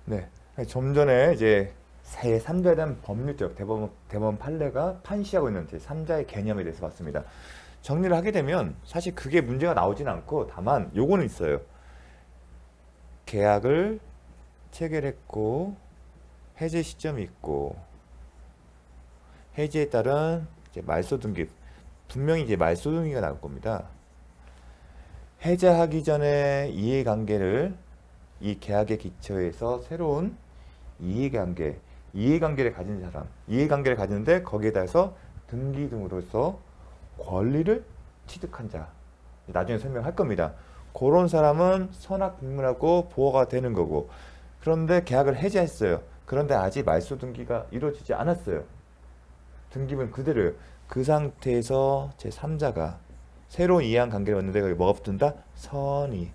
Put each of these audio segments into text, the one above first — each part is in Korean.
네. 좀 전에 이제 제 3자에 대한 법률적 대법원 판례가 판시하고 있는 제 3자의 개념에 대해서 봤습니다. 정리를 하게 되면 사실 그게 문제가 나오진 않고 다만 요거는 있어요. 계약을 체결했고 해제 시점이 있고 해지에 따른 이제 말소 등기 분명히 이제 말소 등기가 나올 겁니다. 해제하기 전에 이해관계를 이 계약의 기초에서 새로운 이해관계, 이해관계를 가진 사람, 이해관계를 가지는데 거기에 대해서 등기 등으로서 권리를 취득한 자. 나중에 설명할 겁니다. 그런 사람은 선악분문하고 보호가 되는 거고. 그런데 계약을 해지했어요. 그런데 아직 말소 등기가 이루어지지 않았어요. 등기는 그대로예요. 그 상태에서 제3자가 새로운 이해한 관계를 얻는데 거기 뭐가 붙는다? 선의.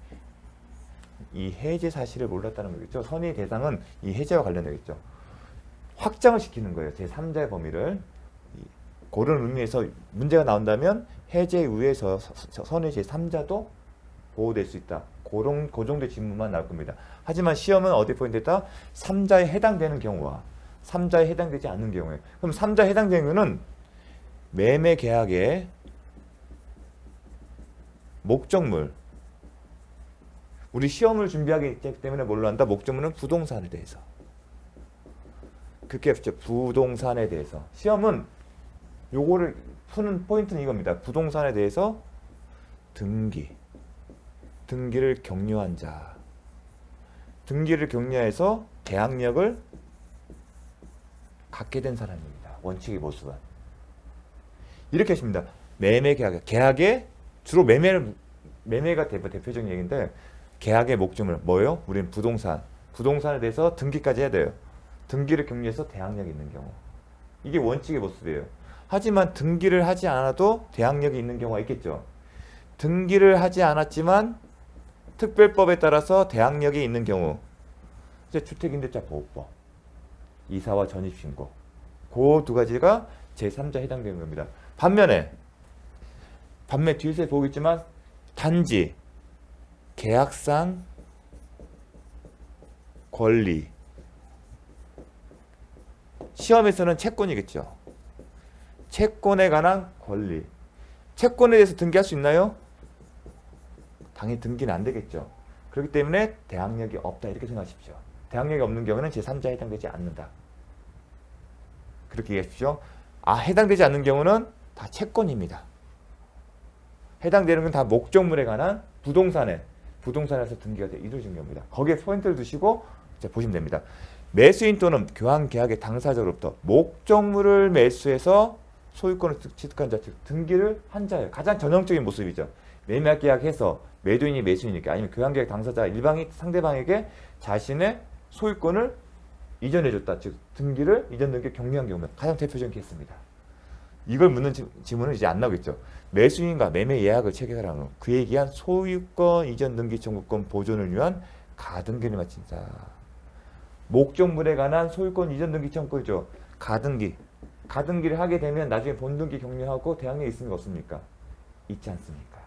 이 해제 사실을 몰랐다는 거겠죠. 선의 대상은 이 해제와 관련되겠죠. 확장을 시키는 거예요. 제3자의 범위를. 그런 의미에서 문제가 나온다면 해제에 의해서 선의 제3자도 보호될 수 있다. 그 정도의 질문만 나올 겁니다. 하지만 시험은 어디 포인트다? 3자에 해당되는 경우와 3자에 해당되지 않는 경우에. 그럼 3자에 해당되는 경우는 매매 계약의 목적물. 우리 시험을 준비하기 때문에 뭘로 한다? 목적물은 부동산에 대해서. 그게 부동산에 대해서. 시험은 요거를 푸는 포인트는 이겁니다. 부동산에 대해서 등기를 격려한 자. 등기를 격려해서 계약력을 갖게 된 사람입니다. 원칙의 모습은. 이렇게 하십니다. 매매 계약의 주로 매매가 대표적인 얘기인데 계약의 목적물 뭐예요? 우리는 부동산에 대해서 등기까지 해야 돼요. 등기를 격려해서 대항력이 있는 경우. 이게 원칙의 모습이에요. 하지만 등기를 하지 않아도 대항력이 있는 경우가 있겠죠. 등기를 하지 않았지만 특별법에 따라서 대항력이 있는 경우. 이제 주택임대차보호법, 이사와 전입신고. 그 두 가지가 제3자 해당되는 겁니다. 반면에 뒤에서 보겠지만 단지 계약상 권리. 시험에서는 채권이겠죠. 채권에 관한 권리. 채권에 대해서 등기할 수 있나요? 당연히 등기는 안 되겠죠. 그렇기 때문에 대항력이 없다 이렇게 생각하십시오. 대항력이 없는 경우는 제3자에 해당되지 않는다. 그렇게 이해하십시오. 해당되지 않는 경우는 다 채권입니다. 해당되는 건 다 목적물에 관한 부동산에서 등기가 이루어진 겁니다. 거기에 포인트를 두시고 보시면 됩니다. 매수인 또는 교환 계약의 당사자로부터 목적물을 매수해서 소유권을 취득한 자, 즉 등기를 한 자예요. 가장 전형적인 모습이죠. 매매 계약해서 매도인이 매수인이니까 아니면 교환 계약 당사자 일방이 상대방에게 자신의 소유권을 이전해줬다. 즉 등기를 이전 등기 격려한 경우면 가장 대표적인 케이스입니다. 이걸 묻는 지문은 이제 안 나오겠죠. 매수인과 매매 예약을 체결한 후 그에 의한 소유권 이전 등기 청구권 보존을 위한 가등기를 마친 자. 목적물에 관한 소유권 이전 등기 청구권이죠. 가등기를 하게 되면 나중에 본등기 격려하고 대항력이 있습니까? 없습니까? 있지 않습니까?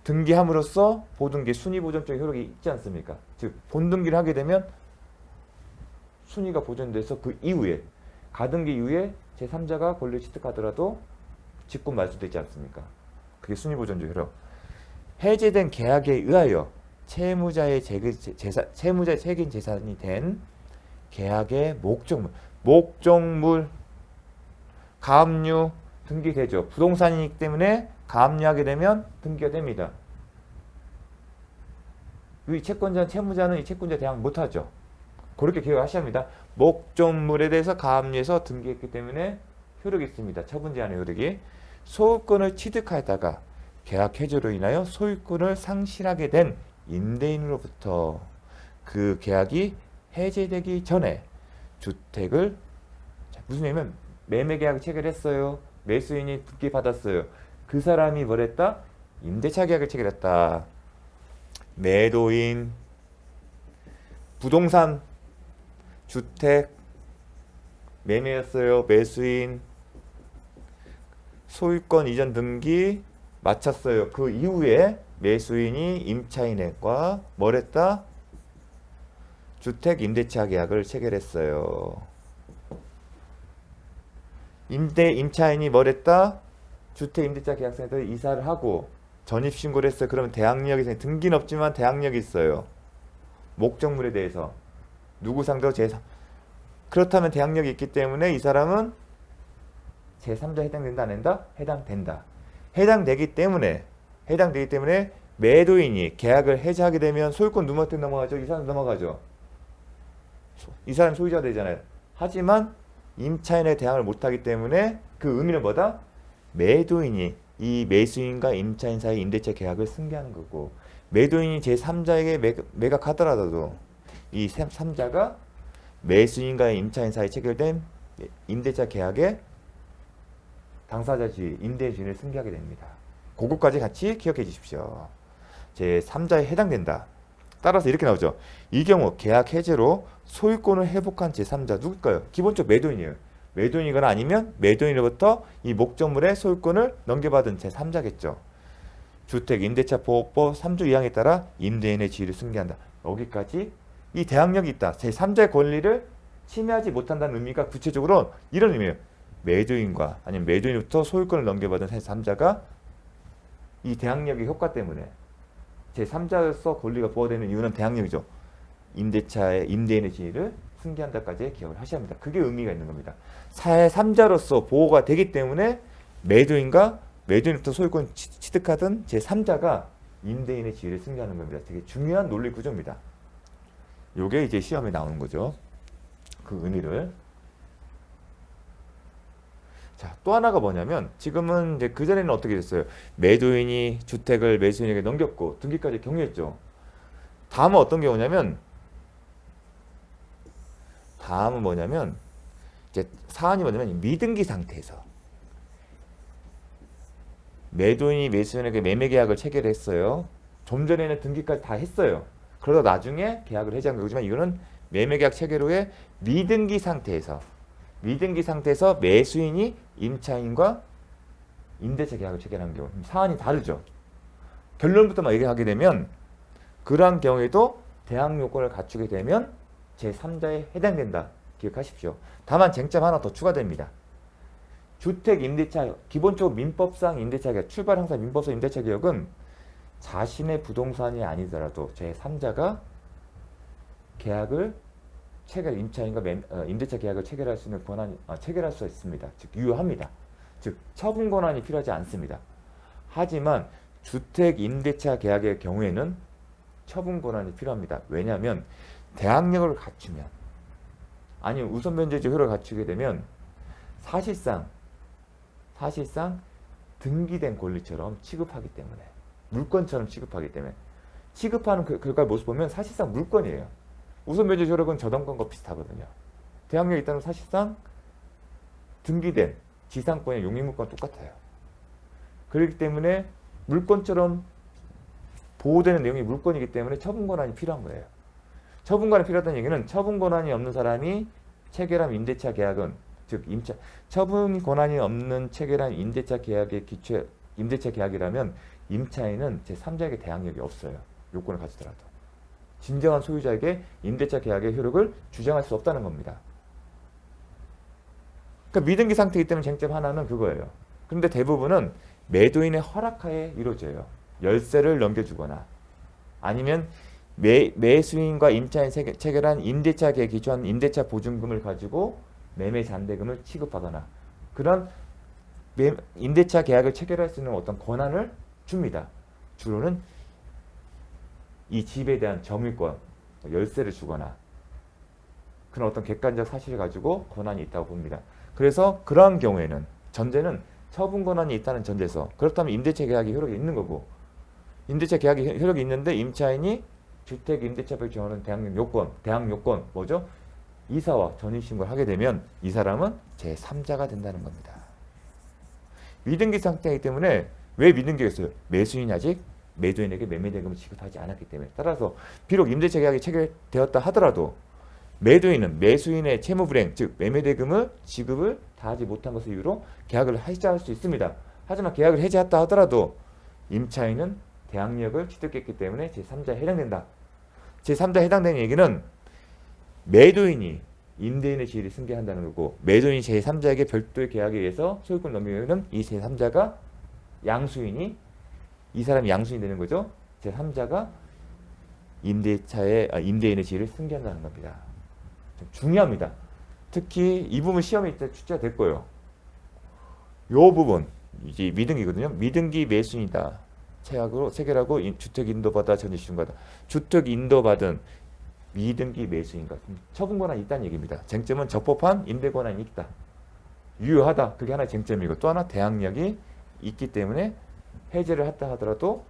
등기함으로써 보등기 순위보존적 효력이 있지 않습니까? 즉 본등기를 하게 되면 순위가 보존돼서 그 이후에 가등기 이후에 제3자가 권리를 취득하더라도 직권 말소되지 않습니까? 그게 순위보존적 효력. 해제된 계약에 의하여 채무자의 책임 재산이 된 계약의 목적물 가압류 등기되죠. 부동산이기 때문에 가압류하게 되면 등기가 됩니다. 이 채무자는 이 채권자 대항 못하죠. 그렇게 기억하셔야 합니다. 목적물에 대해서 가압류해서 등기했기 때문에 효력이 있습니다. 처분 제한의 효력이. 소유권을 취득하다가 계약 해지로 인하여 소유권을 상실하게 된 임대인으로부터 그 계약이 해제되기 전에 주택을 무슨 얘기냐면 매매 계약을 체결했어요. 매수인이 등기 받았어요. 그 사람이 뭘 했다? 임대차 계약을 체결했다. 매도인, 부동산, 주택, 매매였어요. 매수인, 소유권 이전 등기 마쳤어요. 그 이후에 매수인이 임차인과 뭘 했다? 주택 임대차 계약을 체결했어요. 임차인이 뭘 했다? 주택 임대차 계약서에서 이사를 하고 전입신고를 했어요. 그러면 대항력이 있어요. 등기는 없지만 대항력이 있어요. 목적물에 대해서 누구 상대로 그렇다면 대항력이 있기 때문에 이 사람은 제3자에 해당된다 안 된다? 해당된다. 해당되기 때문에 매도인이 계약을 해지하게 되면 소유권 누구한테 넘어가죠? 이 사람 넘어가죠. 이 사람 소유자가 되잖아요. 하지만 임차인에 대항을 못하기 때문에 그 의미는 뭐다? 매도인이 이 매수인과 임차인 사이 임대차 계약을 승계하는 거고, 매도인이 제3자에게 매각하더라도 이 3자가 매수인과 임차인 사이 체결된 임대차 계약의 당사자 지위, 임대인 지위를 승계하게 됩니다. 그것까지 같이 기억해 주십시오. 제3자에 해당된다. 따라서 이렇게 나오죠. 이 경우 계약 해제로 소유권을 회복한 제3자 누굴까요? 기본적으로 매도인이에요. 매도인이거나 아니면 매도인으로부터 이 목적물의 소유권을 넘겨받은 제3자겠죠. 주택 임대차 보호법 3조 2항에 따라 임대인의 지위를 승계한다. 여기까지 이 대항력이 있다. 제3자의 권리를 침해하지 못한다는 의미가 구체적으로 이런 의미예요. 매도인과 아니면 매도인부터 소유권을 넘겨받은 제3자가 이 대항력의 효과 때문에 제3자로서 권리가 부여되는 이유는 대항력이죠. 임대차의 임대인의 지위를 승계한다까지 기억을 하셔야 합니다. 그게 의미가 있는 겁니다. 제3자로서 보호가 되기 때문에 매도인부터 소유권 취득하던 제3자가 임대인의 지위를 승계하는 겁니다. 되게 중요한 논리 구조입니다. 요게 이제 시험에 나오는 거죠. 그 의미를. 자, 또 하나가 뭐냐면 지금은 이제 그전에는 어떻게 됐어요? 매도인이 주택을 매수인에게 넘겼고 등기까지 경유했죠. 다음은 어떤 경우냐면 이제 사안이 뭐냐면 미등기 상태에서 매도인이 매수인에게 매매 계약을 체결했어요. 좀 전에는 등기까지 다 했어요. 그러다 나중에 계약을 해지한 거지만 이거는 매매 계약 체결 후에 미등기 상태에서 매수인이 임차인과 임대차 계약을 체결한 경우 사안이 다르죠. 결론부터만 얘기하게 되면 그러한 경우에도 대항 요건을 갖추게 되면 제3자에 해당된다. 기억하십시오. 다만 쟁점 하나 더 추가됩니다. 주택 임대차 기본적으로 민법상 임대차 계약 출발 항상 민법상 임대차 계약은 자신의 부동산이 아니더라도 제3자가 계약을 임차인과 임대차 계약을 체결할 수 있는 체결할 수 있습니다. 즉 유효합니다. 즉 처분 권한이 필요하지 않습니다. 하지만 주택 임대차 계약의 경우에는 처분 권한이 필요합니다. 왜냐하면 대항력을 갖추면 아니면 우선 변제적 효력을 갖추게 되면 사실상 등기된 권리처럼 취급하기 때문에 물건처럼 취급하기 때문에 취급하는 결과의 모습 보면 사실상 물건이에요. 우선 변제 효력은 저당권과 비슷하거든요. 대항력이 있다는 사실상 등기된 지상권의 용익물권과 똑같아요. 그렇기 때문에 물건처럼 보호되는 내용이 물건이기 때문에 처분 권한이 필요한 거예요. 처분 권한이 필요하다는 얘기는 처분 권한이 없는 사람이 체결한 임대차 계약은 즉 처분 권한이 없는 체결한 임대차 계약이라면 임차인은 제3자에게 대항력이 없어요. 요건을 갖추더라도. 진정한 소유자에게 임대차 계약의 효력을 주장할 수 없다는 겁니다. 그러니까 미등기 상태이기 때문에 쟁점 하나는 그거예요. 그런데 대부분은 매도인의 허락하에 이루어져요. 열세를 넘겨주거나 아니면 매수인과 임차인 체결한 임대차 계획 기초한 임대차 보증금을 가지고 매매 잔대금을 취급하거나 그런 임대차 계약을 체결할 수 있는 어떤 권한을 줍니다. 주로는 이 집에 대한 점유권, 열세를 주거나 그런 어떤 객관적 사실을 가지고 권한이 있다고 봅니다. 그래서 그러한 경우에는 전제는 처분 권한이 있다는 전제에서 그렇다면 임대차 계약이 효력이 있는 거고 임대차 계약이 효력이 있는데 임차인이 주택 임대차법에 정하는 대항 요건 뭐죠? 이사와 전입신고를 하게 되면 이 사람은 제3자가 된다는 겁니다. 미등기 상태이기 때문에 왜 미등기가 있어요? 매수인이 아직 매도인에게 매매대금을 지급하지 않았기 때문에 따라서 비록 임대차 계약이 체결되었다 하더라도 매도인은 매수인의 채무불이행 즉 매매대금을 지급을 다하지 못한 것을 이유로 계약을 해지할 수 있습니다. 하지만 계약을 해지했다 하더라도 임차인은 대항력을 취득했기 때문에 제3자에 해당된다. 제3자에 해당되는 얘기는 매도인이 임대인의 지위를 승계한다는 거고, 매도인이 제3자에게 별도의 계약에 의해서 소유권을 넘기면 이 제3자가 양수인이, 이 사람이 양수인이 되는 거죠. 제3자가 임대인의 지위를 승계한다는 겁니다. 좀 중요합니다. 특히 이 부분 시험에 이따 출제가 될 거예요. 요 부분 이제 미등기거든요. 미등기 매수인이다. 체약으로 체결하고 주택 인도받아 전세 시중받아. 주택 인도받은 미등기 매수인가. 처분 권한이 있다는 얘기입니다. 쟁점은 적법한 임대 권한이 있다. 유효하다. 그게 하나의 쟁점이고, 또 하나 대항력이 있기 때문에 해제를 했다 하더라도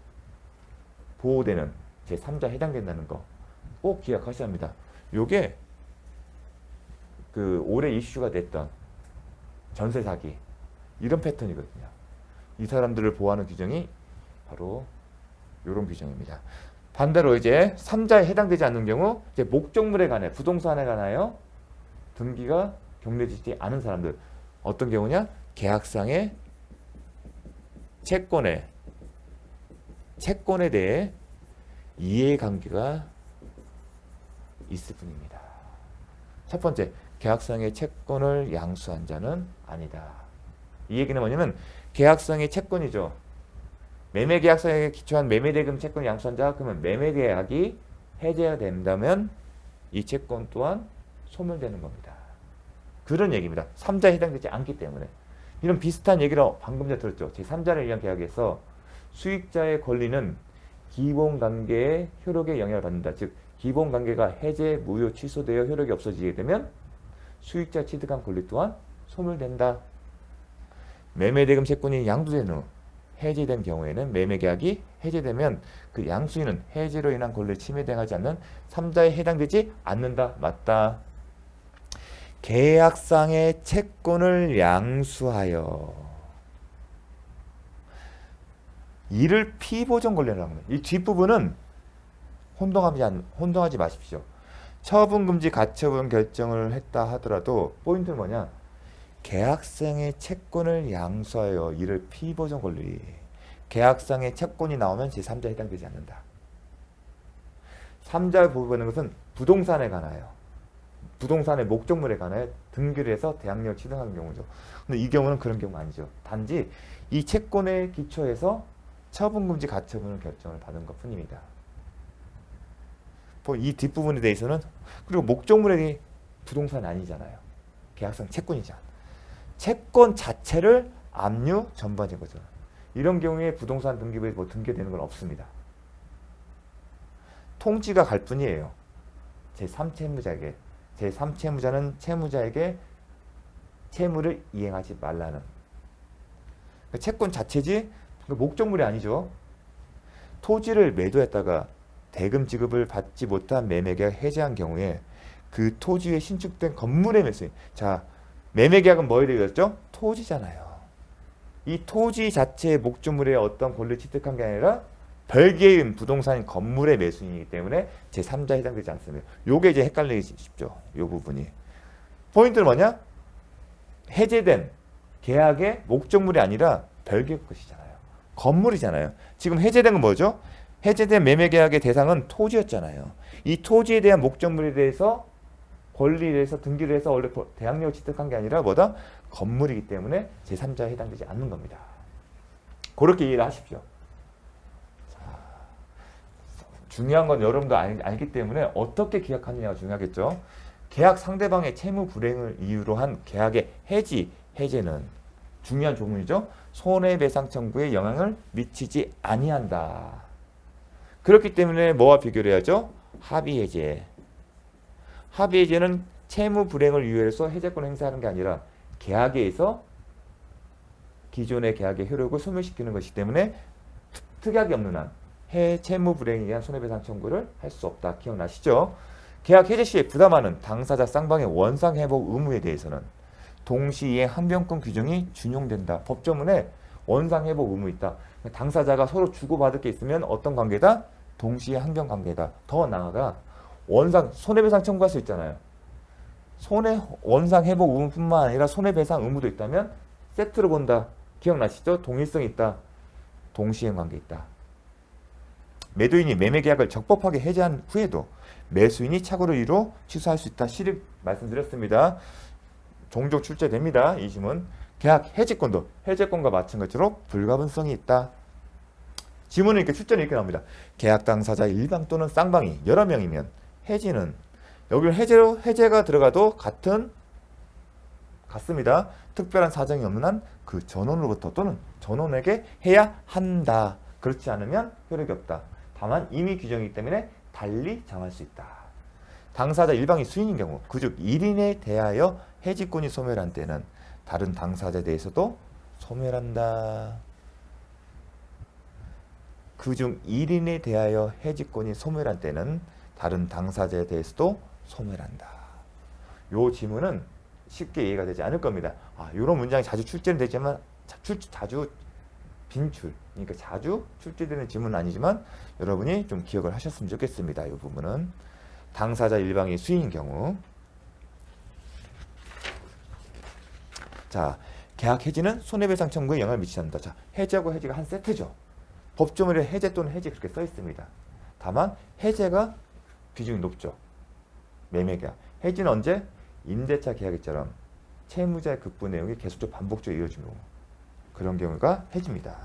보호되는 제3자 해당된다는 거 꼭 기억하셔야 합니다. 요게 그 올해 이슈가 됐던 전세 사기 이런 패턴이거든요. 이 사람들을 보호하는 규정이 바로 이런 규정입니다. 반대로 이제 3자에 해당되지 않는 경우 이제 목적물에 관해 부동산에 관하여 등기가 경로되지 않은 사람들 어떤 경우냐? 계약상의 채권에 대해 이해관계가 있을 뿐입니다. 첫 번째, 계약상의 채권을 양수한 자는 아니다. 이 얘기는 뭐냐면 계약상의 채권이죠. 매매계약서에 기초한 매매대금 채권을 양수한 자, 그러면 매매계약이 해제가 된다면 이 채권 또한 소멸되는 겁니다. 그런 얘기입니다. 3자에 해당되지 않기 때문에. 이런 비슷한 얘기를 방금 전에 들었죠. 제3자를 위한 계약에서 수익자의 권리는 기본관계의 효력에 영향을 받는다. 즉 기본관계가 해제, 무효, 취소되어 효력이 없어지게 되면 수익자 취득한 권리 또한 소멸된다. 매매대금 채권이 양도된 후 해제된 경우에는 매매계약이 해제되면 그 양수인은 해제로 인한 권리를 침해당하지 않는 3자에 해당되지 않는다. 맞다. 계약상의 채권을 양수하여 이를 피보전 권리라고 합니다. 이 뒷부분은 혼동하지 마십시오. 처분금지 가처분 결정을 했다 하더라도 포인트는 뭐냐? 계약상의 채권을 양수하여 이를 피보전 권리. 계약상의 채권이 나오면 제3자에 해당되지 않는다. 3자를 보호하는 것은 부동산에 관하여, 부동산의 목적물에 관하여 등기를 해서 대항력을 취득하는 경우죠. 근데 이 경우는 그런 경우 아니죠. 단지 이 채권에 기초해서 처분금지 가처분을 결정을 받은 것 뿐입니다. 이 뒷부분에 대해서는, 그리고 목적물이 부동산이 아니잖아요. 계약상 채권이잖아. 채권 자체를 압류 전반적인 거죠. 이런 경우에 부동산 등기부에 뭐 등기되는 건 없습니다. 통지가 갈 뿐이에요. 제3채무자에게. 제3채무자는 채무자에게 채무를 이행하지 말라는. 그러니까 채권 자체지 목적물이 아니죠. 토지를 매도했다가 대금 지급을 받지 못한 매매계약 해제한 경우에 그 토지에 신축된 건물의 매수인. 자, 매매계약은 뭐에 대해서죠? 토지잖아요. 이 토지 자체의 목적물의 어떤 권리를 취득한 게 아니라 별개인 부동산 건물의 매수인이기 때문에 제3자에 해당되지 않습니다. 요게 이제 헷갈리기 쉽죠. 요 부분이. 포인트는 뭐냐? 해제된 계약의 목적물이 아니라 별개 것이잖아요. 건물이잖아요. 지금 해제된 건 뭐죠? 해제된 매매계약의 대상은 토지였잖아요. 이 토지에 대한 목적물에 대해서 권리에 대해서 등기를 해서 원래 대항력을 취득한 게 아니라 뭐다? 건물이기 때문에 제3자에 해당되지 않는 겁니다. 그렇게 이해를 하십시오. 자, 중요한 건 여러분도 알기 때문에 어떻게 계약하느냐가 중요하겠죠. 계약 상대방의 채무 불이행을 이유로 한 계약의 해제는 중요한 조문이죠. 손해배상 청구에 영향을 미치지 아니한다. 그렇기 때문에 뭐와 비교를 해야죠? 합의해제. 합의해제는 채무 불이행을 이유해서 해제권을 행사하는 게 아니라 계약에 의해서 기존의 계약의 효력을 소멸시키는 것이기 때문에 특약이 없는 한 채무 불이행에 의한 손해배상 청구를 할 수 없다. 기억나시죠? 계약 해제 시에 부담하는 당사자 쌍방의 원상회복 의무에 대해서는 동시이행 항변권 규정이 준용된다. 법조문에 원상회복 의무 있다. 당사자가 서로 주고받을 게 있으면 어떤 관계다? 동시에 항변 관계다. 더 나아가 손해배상 청구할 수 있잖아요. 원상회복 의무뿐만 아니라 손해배상 의무도 있다면 세트로 본다. 기억나시죠? 동일성이 있다. 동시행 관계 있다. 매도인이 매매 계약을 적법하게 해제한 후에도 매수인이 착오를 이루 취소할 수 있다. 실익 말씀드렸습니다. 종종 출제됩니다. 이 지문. 계약 해지권도 해제권과 마찬가지로 불가분성이 있다. 지문은 이렇게 출제는 이렇게 나옵니다. 계약 당사자 일방 또는 쌍방이 여러 명이면 해지는 여기 해제가 들어가도 같습니다. 특별한 사정이 없는 한 그 전원으로부터 또는 전원에게 해야 한다. 그렇지 않으면 효력이 없다. 다만 임의 규정이기 때문에 달리 정할 수 있다. 당사자 일방이 수인인 경우 그중 1인에 대하여 해지권이 소멸한 때는 다른 당사자에 대해서도 소멸한다. 그중 1인에 대하여 해지권이 소멸한 때는 다른 당사자에 대해서도 소멸한다. 요 지문은 쉽게 이해가 되지 않을 겁니다. 이런 문장이 자주 출제는 되지만 자주 빈출, 그러니까 자주 출제되는 지문은 아니지만 여러분이 좀 기억을 하셨으면 좋겠습니다. 이 부분은 당사자 일방이 수인인 경우. 자, 계약 해지는 손해배상 청구에 영향을 미치지 않는다. 자, 해지하고 해지가 한 세트죠. 법조문에 해제 또는 해지 그렇게 써 있습니다. 다만 해제가 비중이 높죠. 매매계약. 해지는 언제? 임대차 계약처럼 채무자의 급부 내용이 계속적으로 반복적으로 이어지는 경우. 그런 경우가 해지입니다.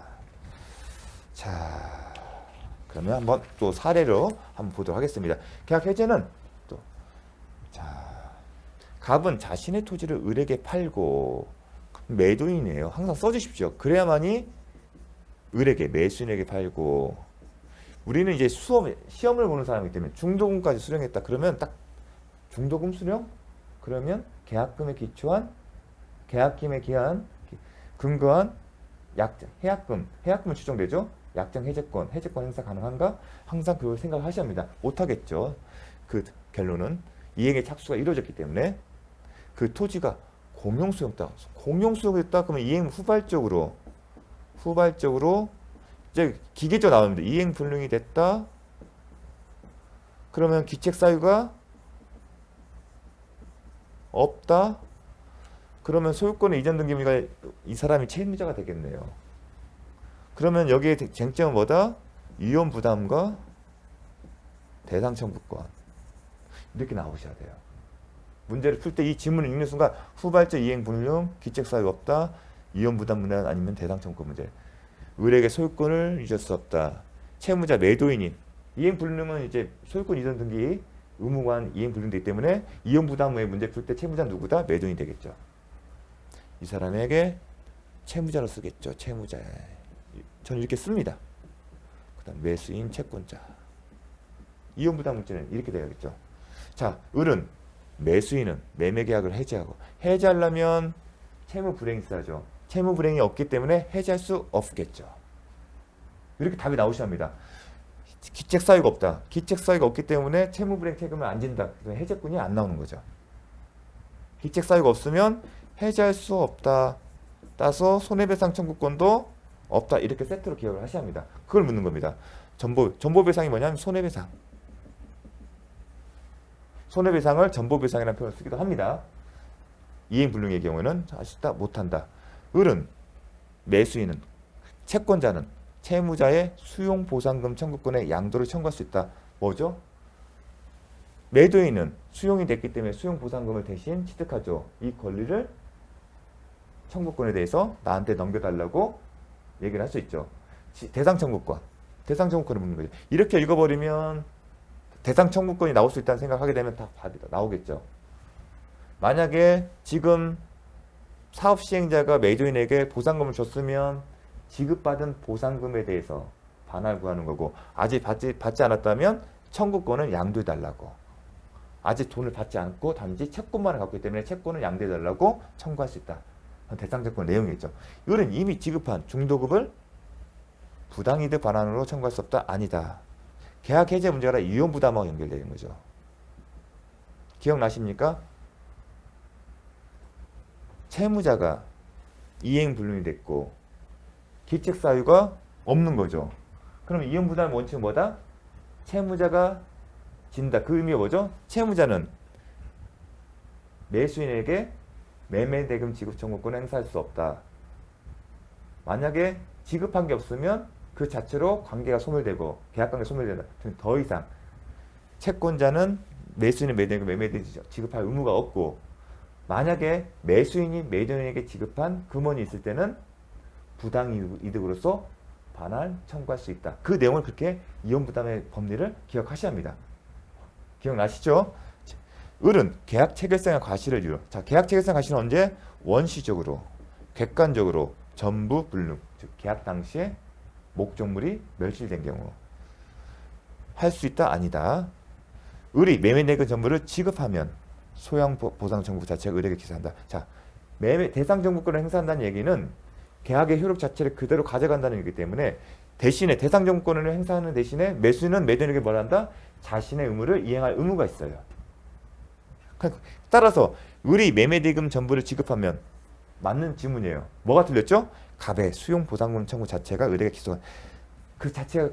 자, 그러면 한번 또 사례로 한번 보도록 하겠습니다. 계약 해제는 또, 자, 갑은 자신의 토지를 을에게 팔고 매도인이에요. 항상 써주십시오. 그래야만이 을에게 매수인에게 팔고 우리는 이제 시험을 보는 사람이기 때문에 중도금까지 수령했다. 그러면 딱 중도금 수령? 그러면 계약금에 기초한 계약금에 기한 근거한 약정, 해약금은 추정되죠. 약정 해제권 행사 가능한가? 항상 그걸 생각하셔야 합니다. 못하겠죠. 그 결론은 이행의 착수가 이루어졌기 때문에 그 토지가 공용수용다. 공용수용했다 그러면 이행 후발적으로 이제 기계적으로 나옵니다. 이행 불능이 됐다. 그러면 기책 사유가 없다. 그러면 소유권의 이전 등기부가 이 사람이 채무자가 되겠네요. 그러면 여기에 쟁점은 뭐다? 이혼 부담과 대상 청구권. 이렇게 나오셔야 돼요. 문제를 풀 때 이 지문을 읽는 순간 후발적 이행 불능, 기책 사유 없다, 이혼 부담 문제 아니면 대상 청구 문제. 을에게 소유권을 잊을 수 없다. 채무자 매도인인 이행 불능은 이제 소유권 이전 등기 의무관 이행 불능되기 때문에 이혼 부담의 문제 풀 때 채무자는 누구다? 매도인이 되겠죠. 이 사람에게 채무자로 쓰겠죠. 채무자. 저는 이렇게 씁니다. 그다음 매수인 채권자. 이혼 부담 문제는 이렇게 되겠죠. 자, 을은 매수인은 매매 계약을 해지하고 해지하려면 채무 불행이 있어야죠. 채무 불행이 없기 때문에 해지할 수 없겠죠. 이렇게 답이 나오셔야 합니다. 기책 사유가 없다. 기책 사유가 없기 때문에 채무 불행 책임을 안 진다. 그래서 해제권이 안 나오는 거죠. 기책 사유가 없으면 해지할 수 없다. 따서 손해배상 청구권도 없다. 이렇게 세트로 기억을 하셔야 합니다. 그걸 묻는 겁니다. 전보배상이 뭐냐면 손해배상. 손해배상을 전보배상이라는 표현을 쓰기도 합니다. 이행불능의 경우에는 아쉽다, 못한다. 을은 매수인은 채권자는 채무자의 수용보상금 청구권의 양도를 청구할 수 있다. 뭐죠? 매도인은 수용이 됐기 때문에 수용보상금을 대신 취득하죠. 이 권리를 청구권에 대해서 나한테 넘겨달라고 얘기를 할 수 있죠. 대상 청구권을 묻는 거죠. 이렇게 읽어버리면 대상 청구권이 나올 수 있다는 생각하게 되면 다 나오겠죠. 만약에 지금 사업 시행자가 매도인에게 보상금을 줬으면 지급받은 보상금에 대해서 반환을 구하는 거고, 아직 받지 않았다면 청구권을 양도해달라고. 아직 돈을 받지 않고 단지 채권만을 갖고 있기 때문에 채권을 양도해달라고 청구할 수 있다. 대상채권 내용이겠죠. 이거는 이미 지급한 중도급을 부당이득 반환으로 청구할 수 없다. 아니다. 계약 해제 문제가 아니라 이혼 부담하고 연결되는 거죠. 기억나십니까? 채무자가 이행 불능이 됐고 기책 사유가 없는 거죠. 그럼 이혼 부담의 원칙은 뭐다? 채무자가 진다. 그 의미가 뭐죠? 채무자는 매수인에게 매매 대금 지급 청구권을 행사할 수 없다. 만약에 지급한 게 없으면 그 자체로 관계가 소멸되고 계약관계가 소멸된다. 더 이상 채권자는 매수인이 매도인에게 매매대금 지급할 의무가 없고 만약에 매수인이 매도인에게 지급한 금원이 있을 때는 부당이득으로서 반환 청구할 수 있다. 그 내용을 그렇게 이혼부담의 법리를 기억하셔야 합니다. 기억나시죠? 을은 계약 체결성의 과실을 이유. 자, 계약 체결성 과실은 언제? 원시적으로, 객관적으로 전부 불능. 즉 계약 당시에 목적물이 멸실된 경우 할 수 있다, 아니다. 을이 매매대금 전부를 지급하면 소양 보상 정부 자체가 을에게 기소한다. 자, 매매 대상 정부권을 행사한다는 얘기는 계약의 효력 자체를 그대로 가져간다는 얘기이기 때문에 대신에 대상 정부권을 행사하는 대신에 매수인은 매도인에게 뭘 한다? 자신의 의무를 이행할 의무가 있어요. 따라서 을이 매매대금 전부를 지급하면 맞는 지문이에요. 뭐가 틀렸죠? 갑의 수용 보상금 청구 자체가 을에게 기소. 그 자체가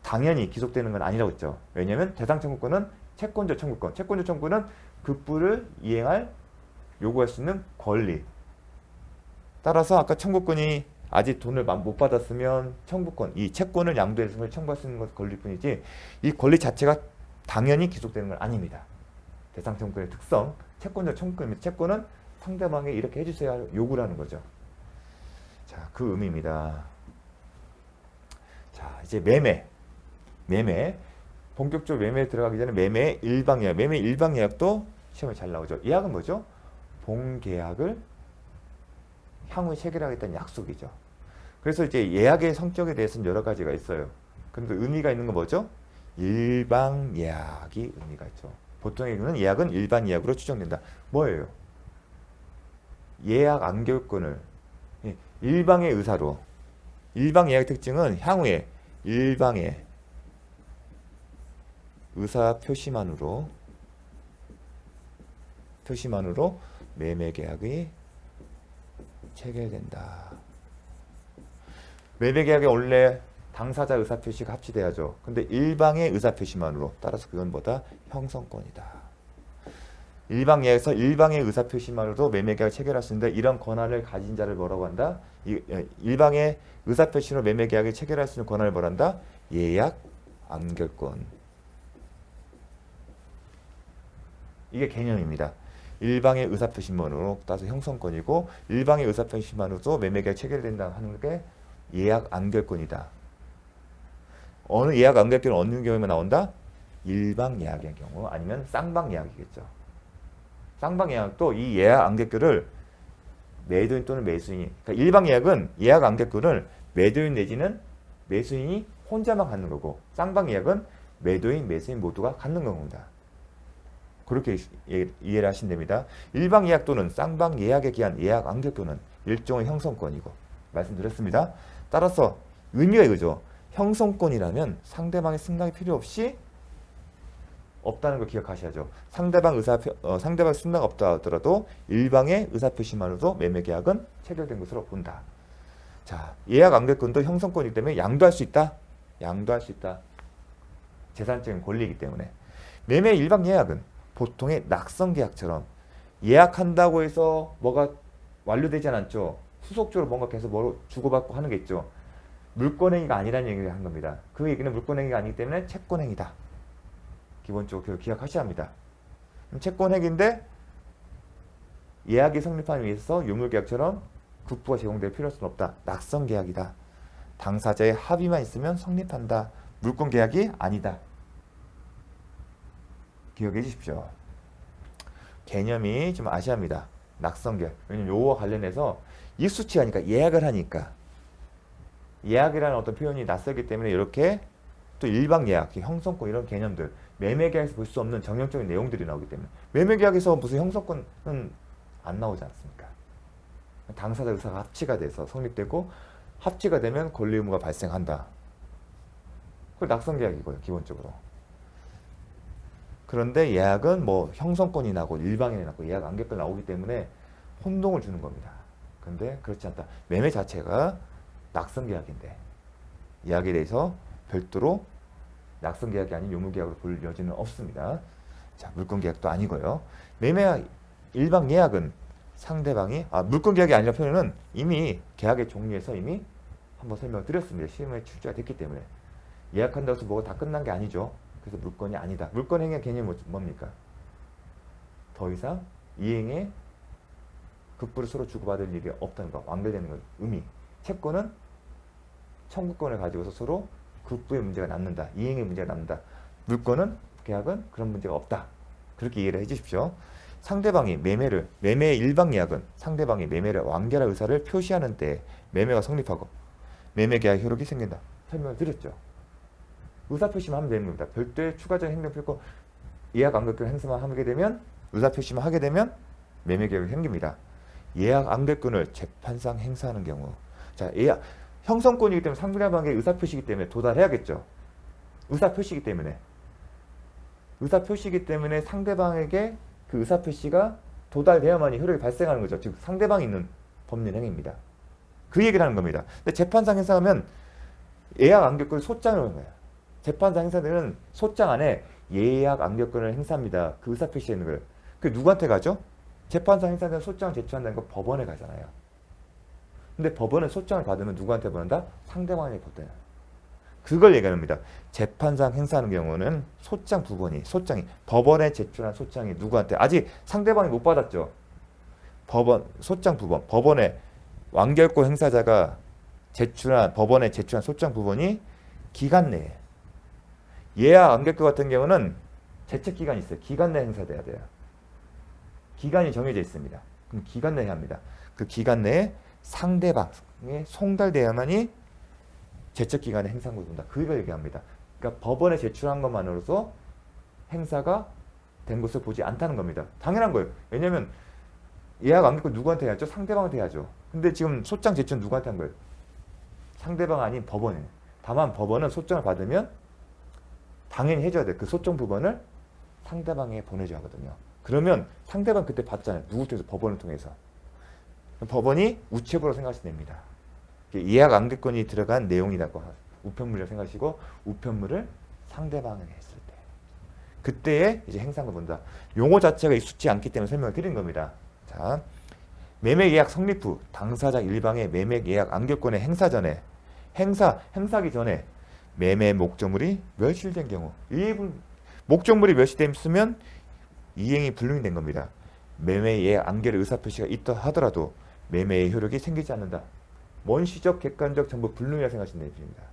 당연히 기속되는 건 아니라고 했죠. 왜냐하면 대상 청구권은 채권자 청구권. 채권자 청구는 급부를 이행할 요구할 수 있는 권리. 따라서 아까 청구권이 아직 돈을 못 받았으면 청구권, 이 채권을 양도해서 청구할 수 있는 것 권리일 뿐이지 이 권리 자체가 당연히 기속되는 건 아닙니다. 대상 청구권의 특성, 채권자 청구권입니다. 채권은 상대방에 이렇게 해주세요 요구를 하는 거죠. 자, 그 의미입니다. 자, 이제 매매. 본격적으로 매매에 들어가기 전에 매매 일방 예약. 매매 일방 예약도 시험에 잘 나오죠. 예약은 뭐죠? 본계약을 향후에 체결하겠다는 약속이죠. 그래서 이제 예약의 성격에 대해서는 여러 가지가 있어요. 그런데 의미가 있는 건 뭐죠? 일방 예약이 의미가 있죠. 보통의 경우는 예약은 일반 예약으로 추정된다. 뭐예요? 예약 안결권을 일방의 의사로. 일방 예약의 특징은 향후에 일방의 의사 표시만으로 매매 계약이 체결된다. 매매 계약에 원래 당사자 의사 표시가 합치돼야죠. 근데 일방의 의사 표시만으로 따라서 그건 뭐다? 형성권이다. 일방 예약에서 일방의 의사 표시만으로도 매매 계약을 체결할 수 있는데 이런 권한을 가진 자를 뭐라고 한다? 일방의 의사 표시로 매매 계약을 체결할 수 있는 권한을 뭐라 한다? 예약 안결권. 이게 개념입니다. 일방의 의사표시만으로 따라서 형성권이고 일방의 의사표시만으로도 매매계약 체결된다 하는 게 예약 안결권이다. 어느 예약 안결권은 어느 경우에만 나온다? 일방 예약의 경우 아니면 쌍방 예약이겠죠. 쌍방 예약도 이 예약 안결권을 매도인 또는 매수인이 그러니까 일방 예약은 예약 안결권을 매도인 내지는 매수인이 혼자만 갖는 거고 쌍방 예약은 매도인, 매수인 모두가 갖는 겁니다. 그렇게 이해를 하시면 됩니다. 일방 예약 또는 쌍방 예약에 기한 예약 안결권은 일종의 형성권이고 말씀드렸습니다. 따라서 의미가 이거죠. 형성권이라면 상대방의 승낙이 필요 없이 없다는 걸 기억하셔야죠. 상대방 승낙 없다 하더라도 일방의 의사표시만으로도 매매 계약은 체결된 것으로 본다. 자, 예약 안결권도 형성권이기 때문에 양도할 수 있다. 양도할 수 있다. 재산적인 권리이기 때문에. 매매 일방 예약은 보통의 낙선 계약처럼 예약한다고 해서 뭐가 완료되지 않죠. 후속적으로 뭔가 계속 뭐 주고받고 하는 게 있죠. 물권행위가 아니라는 얘기를 한 겁니다. 그 얘기는 물권행위가 아니기 때문에 채권행위다. 기본적으로 기억하셔야 합니다. 채권행위인데 예약이 성립하기 위해서 유물계약처럼 국부가 제공될 필요성은 없다. 낙선계약이다. 당사자의 합의만 있으면 성립한다. 물권계약이 아니다. 기억해 주십시오. 개념이 좀 아셔야 합니다. 낙선계약. 왜냐면 요거와 관련해서 익숙치하니까 예약을 하니까 예약이라는 어떤 표현이 낯설기 때문에 이렇게 또 일방 예약, 형성권 이런 개념들 매매계약에서 볼 수 없는 정형적인 내용들이 나오기 때문에 매매계약에서 무슨 형성권은 안 나오지 않습니까? 당사자 의사가 합치가 돼서 성립되고 합치가 되면 권리 의무가 발생한다. 그게 낙선계약이고요. 기본적으로. 그런데 예약은 뭐 형성권이 나고 일방이 나고 예약 안결권 나오기 때문에 혼동을 주는 겁니다. 근데 그렇지 않다. 매매 자체가 낙선계약인데 예약에 대해서 별도로 낙선계약이 아닌 유물계약으로 볼 여지는 없습니다. 자, 물권계약도 아니고요. 매매 일방 예약은 상대방이 물권계약이 아니라 표현은 이미 계약의 종류에서 이미 한번 설명드렸습니다. 시험에 출제가 됐기 때문에. 예약한다고 해서 뭐가 다 끝난 게 아니죠. 그래서 물권이 아니다. 물권 행위의 개념이 뭡니까? 더 이상 이행에 급부를 서로 주고받을 일이 없다는 거, 완결되는 거 의미. 채권은 청구권을 가지고서 서로 급부의 문제가 남는다. 이행의 문제가 남는다. 물권은, 계약은 그런 문제가 없다. 그렇게 이해를 해주십시오. 상대방이 매매의 일방 예약은 상대방이 매매를 완결할 의사를 표시하는 때 매매가 성립하고 매매 계약 효력이 생긴다. 설명을 드렸죠. 의사 표시만 하면 되는 겁니다. 별도의 추가적인 행동 필고 예약 완결권 행사만 하게 되면, 의사 표시만 하게 되면 매매 계약이 생깁니다. 예약 완결권을 재판상 행사하는 경우, 자, 예약 형성권이기 때문에 상대방의 의사 표시이기 때문에 도달해야겠죠. 의사 표시이기 때문에 상대방에게 그 의사 표시가 도달되어야만이 효력이 발생하는 거죠. 즉 상대방이 있는 법률 행위입니다. 그 얘기를 하는 겁니다. 근데 재판상 행사하면 예약 완결권을 소장을 하는 거예요. 재판상 행사들은 소장 안에 예약 완결권을 행사합니다. 그 의사 표시에 있는 거예요. 그게 누구한테 가죠? 재판상 행사되는 소장을 제출한다는 건 법원에 가잖아요. 근데 법원은 소장을 받으면 누구한테 보낸다? 상대방에게 보내요. 그걸 얘기하는 겁니다. 재판상 행사하는 경우는 소장이 법원에 제출한 소장이 누구한테, 아직 상대방이 못 받았죠. 법원에 완결권 행사자가 법원에 제출한 소장 부분이 기간 내에, 예약 완결권 같은 경우는 제책 기간이 있어요. 기간 내에 행사돼야 돼요. 기간이 정해져 있습니다. 그럼 기간 내에 합니다. 그 기간 내에 상대방에 송달돼야만이 제책 기간에 행사한 것을 본다. 그걸 얘기합니다. 그러니까 법원에 제출한 것만으로도 행사가 된 것을 보지 않다는 겁니다. 당연한 거예요. 왜냐하면 예약 완결권 누구한테 해야죠? 상대방한테 해야죠. 근데 지금 소장 제출 누구한테 한 거예요? 상대방 아닌 법원에. 다만 법원은 소장을 받으면 당연히 해줘야 돼. 그 소장 부분을 상대방에 보내줘야 하거든요. 그러면 상대방 그때 받잖아요. 누구 통해서? 법원을 통해서. 법원이 우체부로 생각하시면 됩니다. 예약 완결권이 들어간 내용이라고 우편물이라고 생각하시고, 우편물을 상대방에게 했을 때 그때에 이제 행사한 걸 본다. 용어 자체가 익숙지 않기 때문에 설명을 드린 겁니다. 자, 매매 계약 성립 후 당사자 일방의 매매 계약 완결권의 행사하기 전에 매매 목적물이 멸실된 경우, 목적물이 멸실됐으면 이행이 불능이 된 겁니다. 매매 예약 완결의 의사 표시가 있다 하더라도 매매의 효력이 생기지 않는다. 원시적, 객관적 전부 불능이라 생각하시면 됩니다.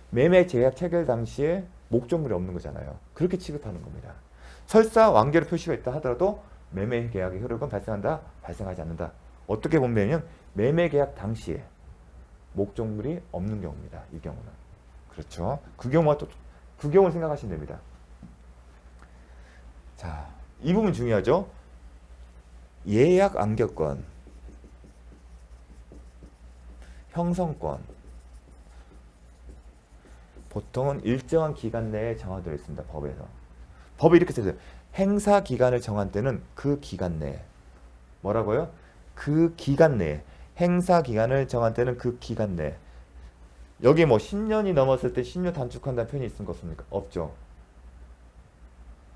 매매 제약 체결 당시에 목적물이 없는 거잖아요. 그렇게 취급하는 겁니다. 설사 완결의 표시가 있다 하더라도 매매 계약의 효력은 발생하지 않는다. 어떻게 보면 매매 계약 당시에 목적물이 없는 경우입니다. 이 경우는. 그렇죠. 그 경우를 생각하시면 됩니다. 자, 이 부분 중요하죠. 예약 완결권, 형성권, 보통은 일정한 기간 내에 정하되어 있습니다. 법에서. 법이 이렇게 써있어요. 행사 기간을 정한 때는 그 기간 내에. 뭐라고요? 그 기간 내에. 행사 기간을 정한 때는 그 기간 내에. 여기 뭐 10년이 넘었을 때 10년 단축한다는 표현이 있는 것 없습니까? 없죠.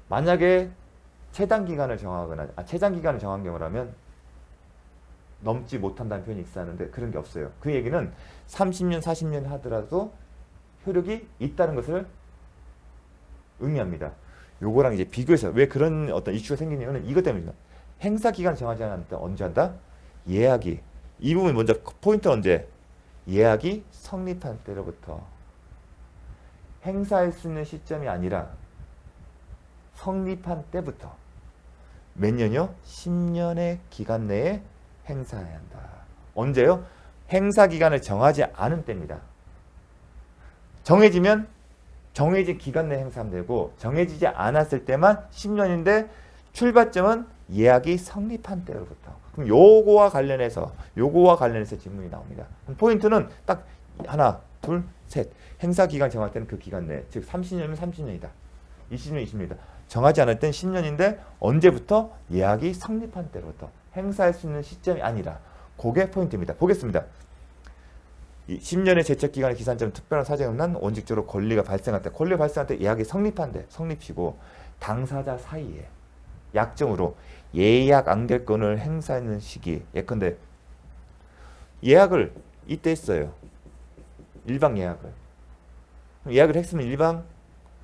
만약에 최단 기간을 정한 경우라면 넘지 못한다는 표현이 있었는데 그런 게 없어요. 그 얘기는 30년, 40년 하더라도 효력이 있다는 것을 의미합니다. 요거랑 이제 비교해서 왜 그런 어떤 이슈가 생기냐면 이것 때문입니다. 행사 기간을 정하지 않을 때 언제 한다? 예약이. 이 부분 먼저 포인트는 언제? 예약이 성립한 때로부터. 행사할 수 있는 시점이 아니라 성립한 때부터. 몇 년이요? 10년의 기간 내에 행사해야 한다. 언제요? 행사 기간을 정하지 않은 때입니다. 정해진 기간 내에 행사하면 되고, 정해지지 않았을 때만 10년인데 출발점은 예약이 성립한 때로부터. 그럼 요거와 관련해서 질문이 나옵니다. 포인트는 딱 하나, 둘, 셋. 행사 기간 정할 때는 그 기간 내, 즉 30년이면 30년이다. 20년, 20년이다. 정하지 않을 땐 10년인데 언제부터? 예약이 성립한 때로부터. 행사할 수 있는 시점이 아니라. 그게 포인트입니다. 보겠습니다. 10년의 제척기간의 기산점 특별한 사정이 없는 원칙적으로 권리가 발생할 때 예약이 성립한 데, 성립이고 당사자 사이에 약정으로 예약 완결권을 행사하는 시기. 예컨대 예약을 이때 했어요. 일방 예약을. 예약을 했으면 일방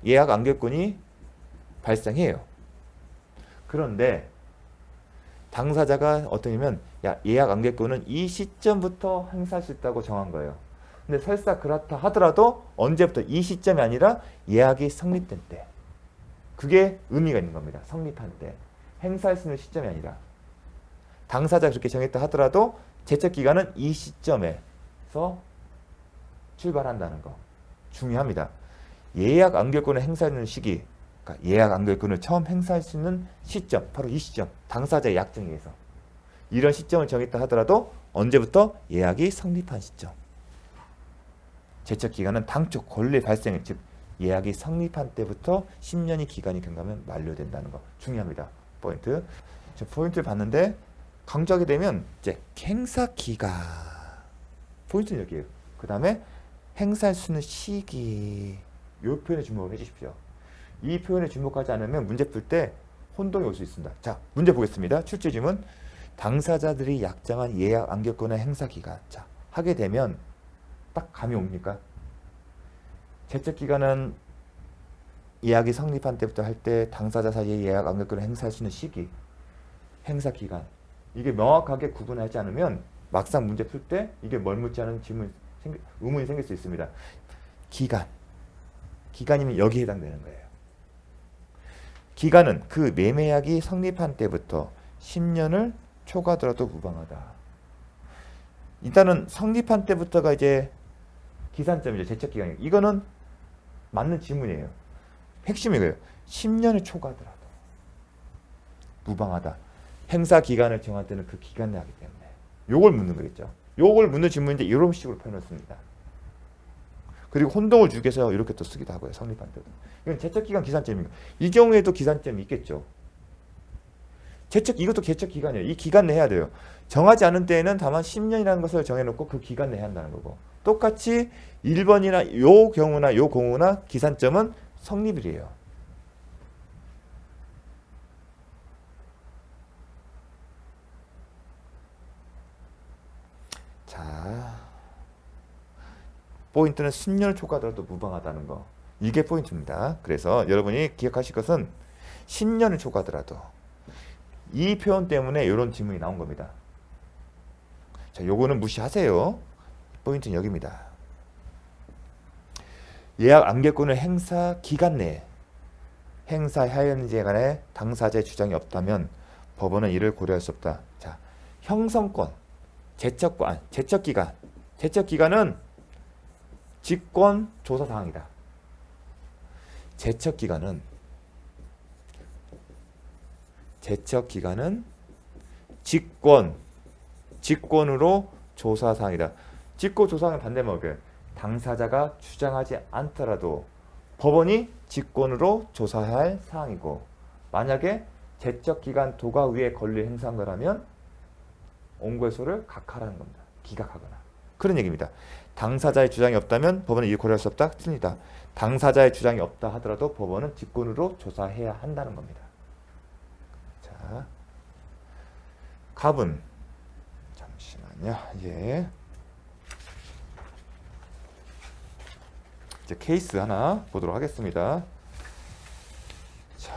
예약 안결권이 발생해요. 그런데 당사자가 어떠냐면 야, 예약 안결권은 이 시점부터 행사할 수 있다고 정한 거예요. 근데 설사 그렇다 하더라도 언제부터? 이 시점이 아니라 예약이 성립된 때. 그게 의미가 있는 겁니다. 성립한 때. 행사할 수 있는 시점이 아니라. 당사자가 그렇게 정했다 하더라도 제척기간은 이 시점에서 출발한다는 거. 중요합니다. 예약 안결권을 행사하는 시기, 그러니까 예약 안결권을 처음 행사할 수 있는 시점, 바로 이 시점. 당사자의 약정에 의해서. 이런 시점을 정했다 하더라도 언제부터? 예약이 성립한 시점. 제척기간은 당초 권리 발생, 즉 예약이 성립한 때부터 10년이 기간이 경과하면 만료된다는 거. 중요합니다. 포인트. 포인트를 봤는데 강조하게 되면 이제 행사기간. 포인트는 여기에요. 그 다음에 행사할 수 있는 시기. 이 표현에 주목을 해주십시오. 이 표현에 주목하지 않으면 문제 풀 때 혼동이 올 수 있습니다. 자, 문제 보겠습니다. 출제 질문. 당사자들이 약정한 예약 안결권의 행사기간. 자, 하게 되면 딱 감이 옵니까? 제척기간은 예약이 성립한 때부터 할 때 당사자 사이에 예약 안결권을 행사할 수 있는 시기, 행사기간. 이게 명확하게 구분하지 않으면 막상 문제 풀 때 이게 멀묻지 않은 의문이 생길 수 있습니다. 기간. 기간이면 여기에 해당되는 거예요. 기간은 그 매매약이 성립한 때부터 10년을 초과하더라도 무방하다. 일단은 성립한 때부터가 이제 기산점이죠. 제척기간이에요. 이거는 맞는 지문이에요. 핵심이 이거예요. 10년을 초과하더라도 무방하다. 행사 기간을 정할 때는 그 기간 내에 하기 때문에 요걸 묻는 거겠죠. 요걸 묻는 질문인데 이런 식으로 표현했습니다. 그리고 혼동을 주기 위해서 이렇게 또 쓰기도 하고요. 성립한 때도. 이건 제척기간 기산점입니다. 이 경우에도 기산점이 있겠죠. 이것도 제척기간이에요. 이 기간 내에 해야 돼요. 정하지 않은 때에는 다만 10년이라는 것을 정해놓고 그 기간 내에 한다는 거고. 똑같이 1번이나 요 경우나 요 공우나 기산점은 성립일이에요. 자, 포인트는 10년을 초과하더라도 무방하다는 거. 이게 포인트입니다. 그래서 여러분이 기억하실 것은 10년을 초과하더라도 이 표현 때문에 이런 질문이 나온 겁니다. 자, 요거는 무시하세요. 포인트는 여기입니다. 예약 안결권을 행사 기간 내에 행사하였는지에 관해 당사자의 주장이 없다면 법원은 이를 고려할 수 없다. 자, 형성권, 제척기간. 제척기간은 직권 조사 사항이다. 제척기간은 직권으로 조사 사항이다. 직권 조사는 반대면 뭐예요? 당사자가 주장하지 않더라도 법원이 직권으로 조사할 사항이고, 만약에 제척기간 도가 위에 권리 행사한 거라면 온고의소를 각하라는 겁니다. 기각하거나. 그런 얘기입니다. 당사자의 주장이 없다면 법원은 이를 고려할 수 없다. 틀립니다. 당사자의 주장이 없다 하더라도 법원은 직권으로 조사해야 한다는 겁니다. 자, 갑은 잠시만요. 예. 이제 케이스 하나 보도록 하겠습니다. 자,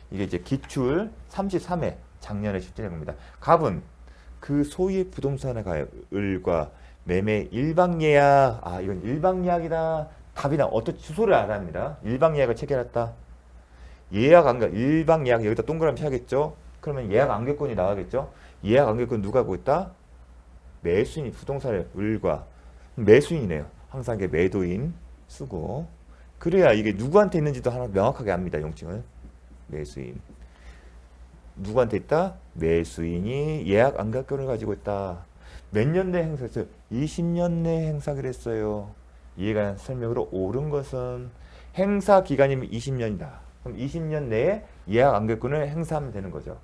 이게 이제 기출 33회 작년에 출제된 겁니다. 갑은 그 소유의 부동산의 가을과 매매 일방예약. 아, 이건 일방예약이다. 답이나 어떤 주소를 알아야 합니다. 일방예약을 체결했다. 예약 안결, 일방예약 여기다 동그라미 쳐야겠죠. 그러면 예약 안결권이 나가겠죠. 예약 안결권 누가 하고 있다? 매수인이 부동산의 을과 매수인이네요. 항상 이게 매도인 쓰고, 그래야 이게 누구한테 있는지도 하나 명확하게 압니다. 용칭을. 매수인. 누구한테 있다? 매수인이 예약 안결권을 가지고 있다. 몇 년 내에 행사했어요? 20년 내에 행사를 했어요. 이해가 설명으로 옳은 것은 행사 기간이면 20년이다. 그럼 20년 내에 예약 안결권을 행사하면 되는 거죠.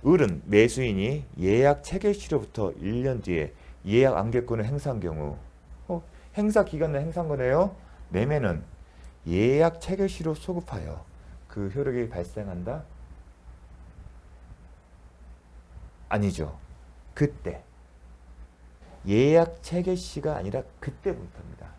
을은 매수인이 예약 체결 시로부터 1년 뒤에 예약 안결권을 행사한 경우, 행사 기간 내에 행사한 거네요. 매매는 예약 체결 시로 소급하여 그 효력이 발생한다. 아니죠. 그때. 예약 체결 시가 아니라 그때부터입니다.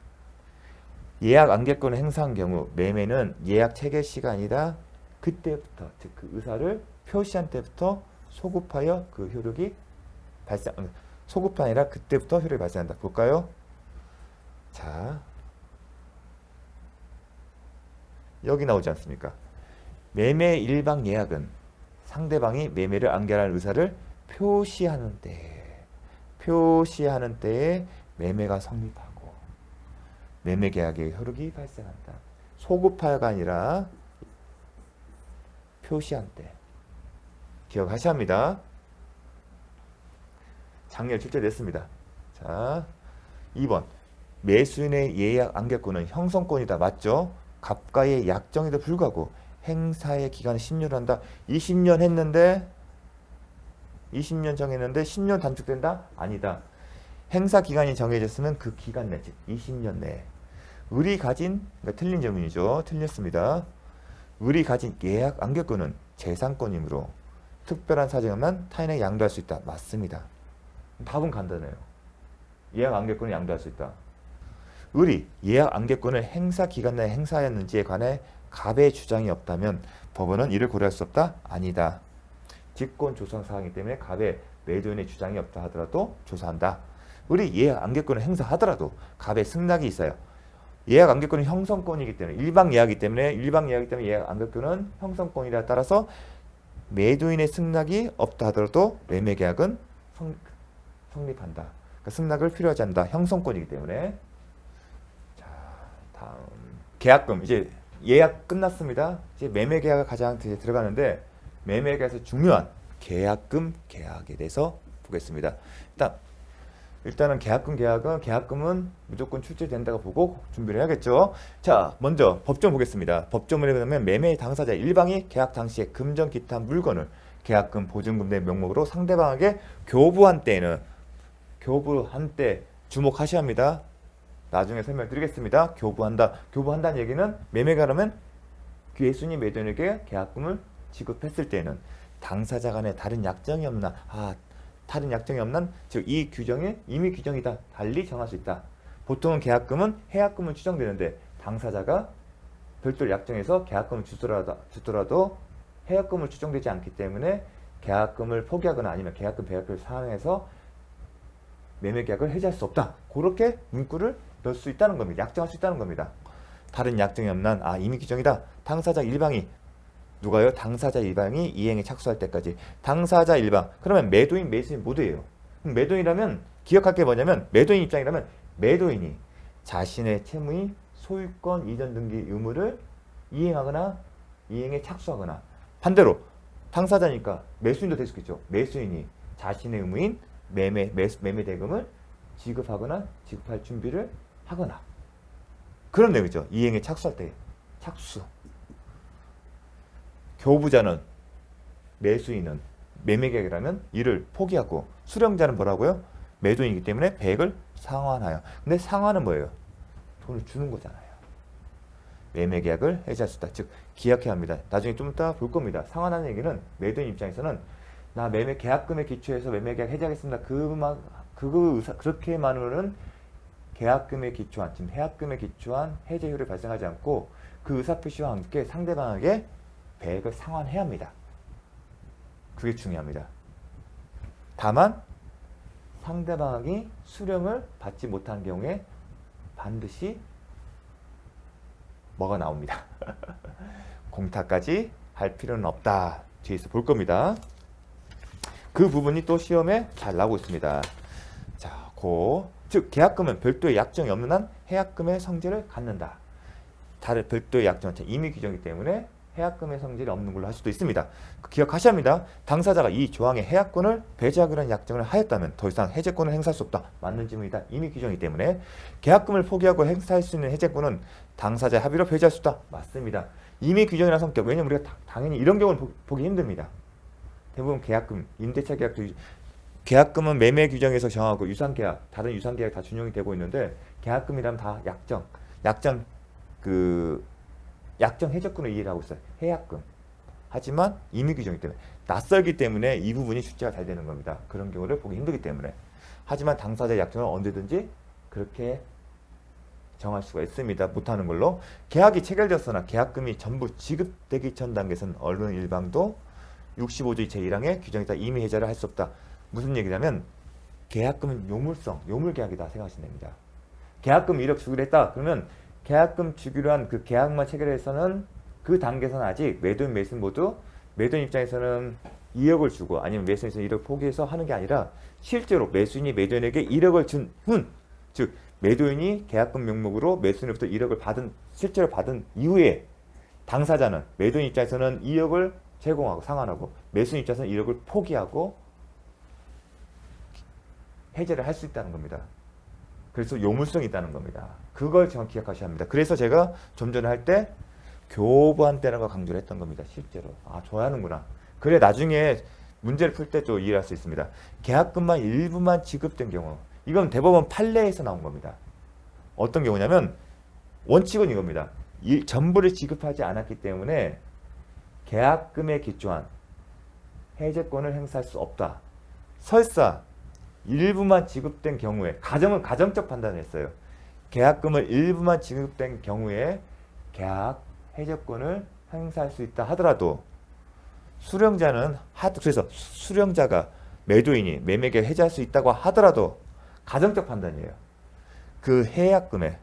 예약 안개권을 행사한 경우 매매는 예약 체결 시가 아니라 그때부터, 즉 그 의사를 표시한 때부터 소급하여 그 효력이 발생, 소급이 아니라 그때부터 효력이 발생한다. 볼까요? 자, 여기 나오지 않습니까? 매매 일방 예약은 상대방이 매매를 안개할 의사를 표시하는 때에 매매가 성립하고 매매 계약의 효력이 발생한다. 소급하여가 아니라 표시한 때. 기억하셔야 합니다. 작년 출제됐습니다. 자, 2번. 매수인의 예약 안개권은 형성권이다. 맞죠? 갑과의 약정에도 불구하고 행사의 기간을 10년을 한다. 20년 했는데 20년 정했는데 10년 단축된다? 아니다. 행사 기간이 정해졌으면 그 기간 내, 즉 20년 내에 을이 가진, 그러니까 틀린 질문이죠. 틀렸습니다. 을이 가진 예약 안개권은 재산권이므로 특별한 사정이 없는 타인에게 양도할 수 있다. 맞습니다. 답은 간단해요. 예약 안개권을 양도할 수 있다. 을이 예약 안개권을 행사 기간 내에 행사하였는지에 관해 갑의 주장이 없다면 법원은 이를 고려할 수 없다? 아니다. 직권 조성 사항이기 때문에 갑의 매도인의 주장이 없다 하더라도 조사한다. 을이 예약 안개권을 행사하더라도 갑의 승낙이 있어요. 예약 안개권은 형성권이기 때문에 일방 예약이기 때문에 예약 안개권은 형성권이라 따라서 매도인의 승낙이 없다 하더라도 매매 계약은 성립한다. 그러니까 승낙을 필요하지 않는다. 형성권이기 때문에. 자, 다음 계약금. 이제 예약 끝났습니다. 이제 매매 계약을 가장 들어가는데 매매 계약에서 중요한 계약금 계약에 대해서 보겠습니다. 일단은 계약금은 무조건 출제된다고 보고 준비를 해야겠죠. 자, 먼저 법정 보겠습니다. 법정문에 보면 매매 당사자 일방이 계약 당시에 금전 기타 물건을 계약금 보증금 내 명목으로 상대방에게 교부한 때에는 교부한 때 주목하셔야 합니다. 나중에 설명드리겠습니다. 교부한다는 얘기는 매매가 하면 매수인이 매도인에게 계약금을 지급했을 때에는 당사자 간에 다른 약정이 없나 즉 이 규정이 임의 규정이다. 달리 정할 수 있다. 보통은 계약금은 해약금은 추정되는데 당사자가 별도로 약정해서 계약금을 주더라도 해약금을 추정되지 않기 때문에 계약금을 포기하거나 아니면 계약금 배합을 사항에서 매매 계약을 해지할 수 없다. 그렇게 문구를 넣을 수 있다는 겁니다. 약정할 수 있다는 겁니다. 다른 약정이 없는 임의 규정이다. 당사자 일방이 누가요? 당사자 일방이 이행에 착수할 때까지. 당사자 일방. 그러면 매도인, 매수인 모두예요. 매도인이라면 기억할 게 뭐냐면 매도인 입장이라면 매도인이 자신의 채무인 소유권 이전 등기 의무를 이행하거나 이행에 착수하거나 반대로 당사자니까 매수인도 될 수 있겠죠. 매수인이 자신의 의무인 매매 대금을 지급하거나 지급할 준비를 하거나 그런 내용이죠. 이행에 착수할 때 착수. 교부자는 매수인은 매매계약이라면 이를 포기하고 수령자는 뭐라고요? 매도인이기 때문에 배액을 상환하여. 근데 상환은 뭐예요? 돈을 주는 거잖아요. 매매계약을 해지할 수 있다. 즉 기약해야 합니다. 나중에 좀 이따 볼 겁니다. 상환하는 얘기는 매도인 입장에서는 나 매매 계약금에 기초해서 매매계약 해지하겠습니다. 그렇게만으로는 계약금에 기초한 지금 해약금에 기초한 해제율이 발생하지 않고 그 의사표시와 함께 상대방에게 배액을 상환해야 합니다. 그게 중요합니다. 다만 상대방이 수령을 받지 못한 경우에 반드시 뭐가 나옵니다. 공탁까지 할 필요는 없다. 뒤에서 볼 겁니다. 그 부분이 또 시험에 잘 나오고 있습니다. 자, 즉 계약금은 별도의 약정이 없는 한 해약금의 성질을 갖는다. 다른 별도의 약정은 임의 규정이기 때문에 해약금의 성질이 없는 걸로 할 수도 있습니다. 기억하셔야 합니다. 당사자가 이 조항의 해약권을 배제하기로 한 약정을 하였다면 더 이상 해제권을 행사할 수 없다. 맞는 질문이다. 임의 규정이기 때문에 계약금을 포기하고 행사할 수 있는 해제권은 당사자의 합의로 배제할 수 있다. 맞습니다. 임의 규정이라는 성격. 왜냐면 우리가 당연히 이런 경우는 보기 힘듭니다. 대부분 계약금, 임대차 계약도 계약금은 매매 규정에서 정하고 유상계약, 다른 유상계약 다 준용이 되고 있는데 계약금이라면 다 약정 해적권을 이해를 하고 있어요. 해약금. 하지만 임의 규정이기 때문에 낯설기 때문에 이 부분이 출제가 잘 되는 겁니다. 그런 경우를 보기 힘들기 때문에. 하지만 당사자 약정은 언제든지 그렇게 정할 수가 있습니다. 못하는 걸로. 계약이 체결되었으나 계약금이 전부 지급되기 전 단계에서는 어느 일방도 65조 제1항의 규정에 따라 임의 해제를 할 수 없다. 무슨 얘기냐면 계약금은 요물성, 요물계약이다 생각하시면 됩니다. 계약금 1억 주기로 했다. 그러면 계약금 주기로 한 그 계약만 체결해서는 그 단계에서는 아직 매도인 매수인 모두 매도인 입장에서는 2억을 주고 아니면 매수인에서 1억 포기해서 하는 게 아니라 실제로 매수인이 매도인에게 1억을 준 훈, 즉 매도인이 계약금 명목으로 매수인으로부터 1억을 받은 실제로 받은 이후에 당사자는 매도인 입장에서는 2억을 제공하고 상환하고 매수인 입장에서는 1억을 포기하고 해제를 할 수 있다는 겁니다. 그래서 요물성이 있다는 겁니다. 그걸 정확히 기억하셔야 합니다. 그래서 제가 좀 전에 할 때 교부한대라는 걸 강조를 했던 겁니다. 실제로. 아, 좋아하는구나. 그래 나중에 문제를 풀 때 또 이해할 수 있습니다. 계약금만 일부만 지급된 경우 이건 대법원 판례에서 나온 겁니다. 어떤 경우냐면 원칙은 이겁니다. 전부를 지급하지 않았기 때문에 계약금에 기초한 해제권을 행사할 수 없다. 설사 일부만 지급된 경우에 가정은 가정적 판단을 했어요. 계약금을 일부만 지급된 경우에 계약 해제권을 행사할 수 있다 하더라도 수령자는 그래서 수령자가 매도인이 매매계약 해제할 수 있다고 하더라도 가정적 판단이에요. 그 해약금의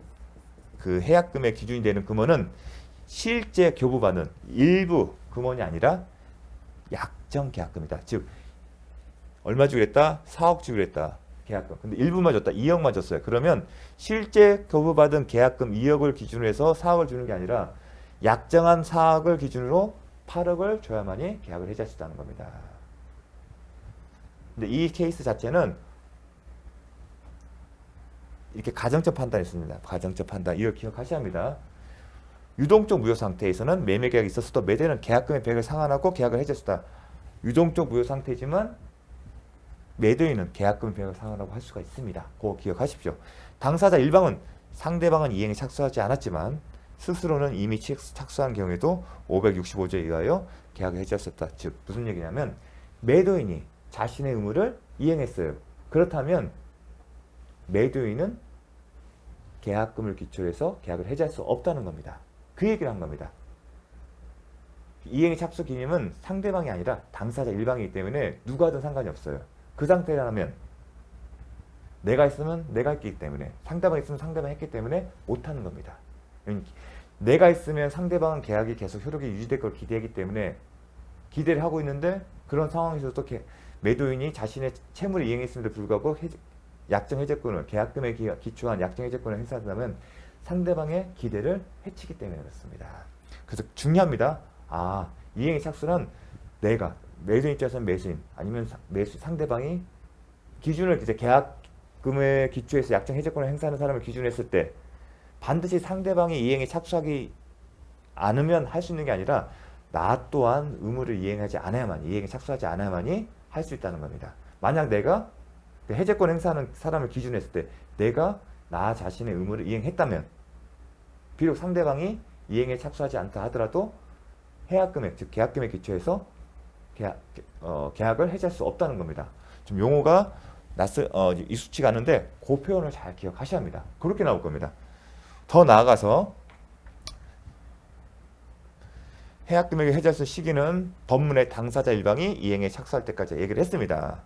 기준이 되는 금원은 실제 교부받은 일부 금원이 아니라 약정 계약금이다. 즉 얼마 주기로 했다? 4억 주기로 했다. 계약금. 근데 일부만 줬다. 2억만 줬어요. 그러면 실제 교부받은 계약금 2억을 기준으로 해서 4억을 주는 게 아니라 약정한 4억을 기준으로 8억을 줘야만이 계약을 해제할 수 있다는 겁니다. 근데 이 케이스 자체는 이렇게 가정적 판단이 있습니다. 가정적 판단. 이걸 기억하셔야 합니다. 유동적 무효 상태에서는 매매 계약이 있었어도 매도인은 계약금의 배액을 상환하고 계약을 해제할 수 있다. 유동적 무효 상태지만 매도인은 계약금 배액을 상환하고 할 수가 있습니다. 그거 기억하십시오. 당사자 일방은 상대방은 이행에 착수하지 않았지만 스스로는 이미 착수한 경우에도 565조에 의하여 계약을 해지할 수 없다. 즉 무슨 얘기냐면 매도인이 자신의 의무를 이행했어요. 그렇다면 매도인은 계약금을 기초로 해서 계약을 해지할 수 없다는 겁니다. 그 얘기를 한 겁니다. 이행의 착수 기념은 상대방이 아니라 당사자 일방이기 때문에 누가든 상관이 없어요. 그 상태라면 내가 있으면 내가 했기 때문에 상대방이 있으면 상대방이 했기 때문에 못하는 겁니다. 내가 있으면 상대방은 계약이 계속 효력이 유지될 걸 기대하기 때문에 기대를 하고 있는데 그런 상황에서 또 매도인이 자신의 채무를 이행했음에도 불구하고 약정 해제권을 계약금에 기초한 약정 해제권을 행사한다면 상대방의 기대를 해치기 때문에 그렇습니다. 그래서 중요합니다. 아, 이행의 착수는 내가 매수인 입장에서는 매수인 아니면 상대방이 기준을 이제 계약금에 기초해서 약정 해제권을 행사하는 사람을 기준으로 했을 때 반드시 상대방이 이행에 착수하기 않으면 할 수 있는 게 아니라 나 또한 의무를 이행하지 않아야만 이행에 착수하지 않아야만이 할 수 있다는 겁니다. 만약 내가 해제권 행사하는 사람을 기준으로 했을 때 내가 나 자신의 의무를 이행했다면 비록 상대방이 이행에 착수하지 않다 하더라도 해약금액 즉 계약금에 기초해서 계약을 해지할 수 없다는 겁니다. 좀 용어가 익숙치가 않은데 그 표현을 잘 기억하셔야 합니다. 그렇게 나올 겁니다. 더 나아가서 해약금액을 해지할 수 있는 시기는 법문의 당사자 일방이 이행에 착수할 때까지 얘기를 했습니다.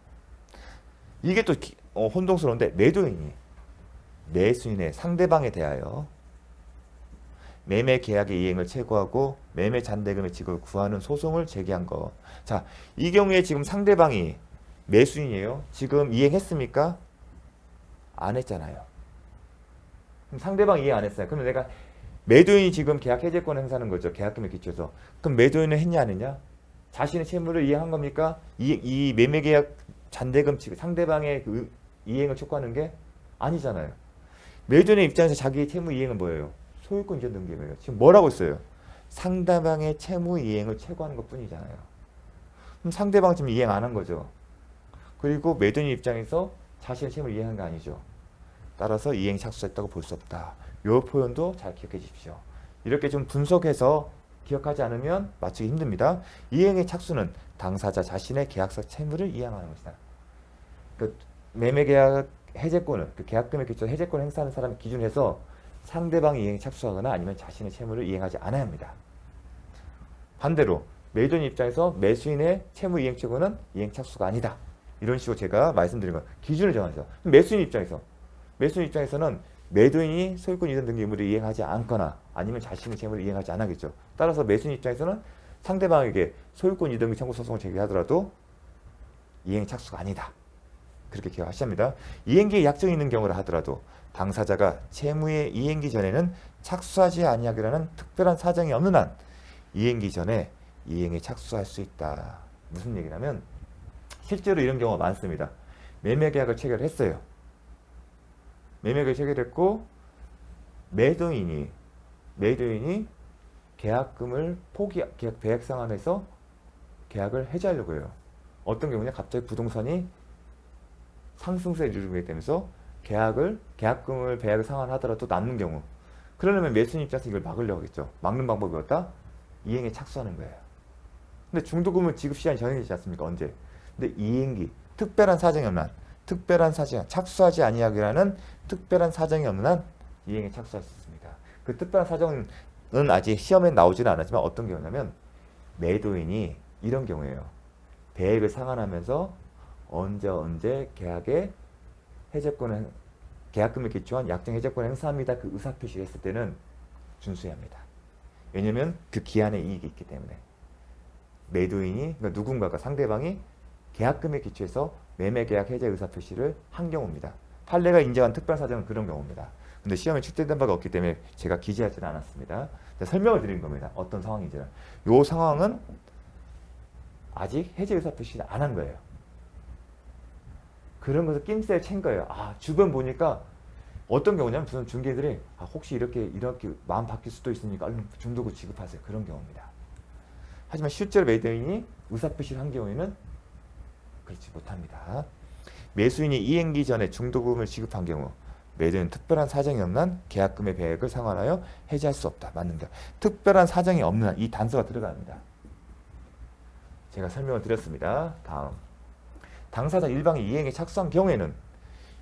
이게 또 혼동스러운데 매도인이 매수인의 상대방에 대하여 매매 계약의 이행을 최고하고 매매 잔대금의 지급을 구하는 소송을 제기한 거. 자, 이 경우에 지금 상대방이 매수인이에요. 지금 이행했습니까? 안 했잖아요. 그럼 상대방이 이행 안 했어요. 그러면 내가 매도인이 지금 계약 해제권 행사하는 거죠. 계약금에 기초해서. 그럼 매도인은 했냐 안 했냐? 자신의 채무를 이행한 겁니까? 이 매매 계약 잔대금 지급 상대방의 그 이행을 촉구하는 게 아니잖아요. 매도인의 입장에서 자기의 채무 이행은 뭐예요? 소유권 이전 등기예요. 지금 뭐라고 했어요? 상대방의 채무 이행을 최고하는 것 뿐이잖아요. 그럼 상대방 지금 이행 안 한 거죠. 그리고 매도인 입장에서 자신의 채무를 이행한 게 아니죠. 따라서 이행 착수했다고 볼 수 없다. 이 표현도 잘 기억해 주십시오. 이렇게 좀 분석해서 기억하지 않으면 맞추기 힘듭니다. 이행의 착수는 당사자 자신의 계약서 채무를 이행하는 것이다. 그 매매계약 해제권을 그 계약금에 기초 해제권을 행사하는 사람을 기준해서 상대방이 이행에 착수하거나 아니면 자신의 채무를 이행하지 않아야 합니다. 반대로 매도인 입장에서 매수인의 채무 이행 채권은 이행 착수가 아니다. 이런 식으로 제가 말씀드린 건 기준을 정하죠. 매수인 입장에서는 매도인이 소유권 이전 등기 의무를 이행하지 않거나 아니면 자신의 채무를 이행하지 않겠죠. 따라서 매수인 입장에서는 상대방에게 소유권 이전 등기 청구 소송을 제기하더라도 이행 착수가 아니다. 그렇게 기억하셔야 합니다. 이행기에 약정이 있는 경우라 하더라도 당사자가 채무의 이행기 전에는 착수하지 아니하기라는 특별한 사정이 없는 한 이행기 전에 이행에 착수할 수 있다. 무슨 얘기냐면 실제로 이런 경우가 많습니다. 매매계약을 체결했어요. 매매계약을 체결했고 매도인이 계약금을 계약 배액 상환해서 계약을 해지하려고 해요. 어떤 경우냐? 갑자기 부동산이 상승세를 이루게 되면서 계약금을 배액을 상환하더라도 남는 경우, 그러려면 매수인 입장에서 이걸 막으려고 하겠죠. 막는 방법이 어떻다? 이행에 착수하는 거예요. 근데 중도금은 지급 시한이 정해지지 않습니까? 언제? 근데 이행기 특별한 사정이 없는 한 착수하지 아니하기라는 특별한 사정이 없는 한 이행에 착수할 수 있습니다. 그 특별한 사정은 아직 시험에 나오지는 않았지만 어떤 경우냐면 매도인이 이런 경우예요. 배액을 상환하면서 언제 계약의 해제권을 계약금에 기초한 약정 해제권을 행사합니다. 그 의사 표시를 했을 때는 준수해야 합니다. 왜냐하면 그 기한에 이익이 있기 때문에 매도인이 그러니까 누군가가 상대방이 계약금에 기초해서 매매계약 해제 의사 표시를 한 경우입니다. 판례가 인정한 특별 사정은 그런 경우입니다. 근데 시험에 출제된 바가 없기 때문에 제가 기재하지는 않았습니다. 설명을 드리는 겁니다. 어떤 상황인지는. 이 상황은 아직 해제 의사 표시를 안 한 거예요. 그런 것을 낌새에 챈 거예요. 주변 보니까 어떤 경우냐면 무슨 중개들이 혹시 이렇게 마음 바뀔 수도 있으니까 얼른 중도금 지급하세요. 그런 경우입니다. 하지만 실제로 매도인이 의사표시를 한 경우에는 그렇지 못합니다. 매수인이 이행기 전에 중도금을 지급한 경우 매도인은 특별한 사정이 없는 한 계약금의 배액을 상환하여 해지할 수 없다. 맞는다. 특별한 사정이 없는 한 이 단서가 들어갑니다. 제가 설명을 드렸습니다. 다음. 당사자 일방이 이행에 착수한 경우에는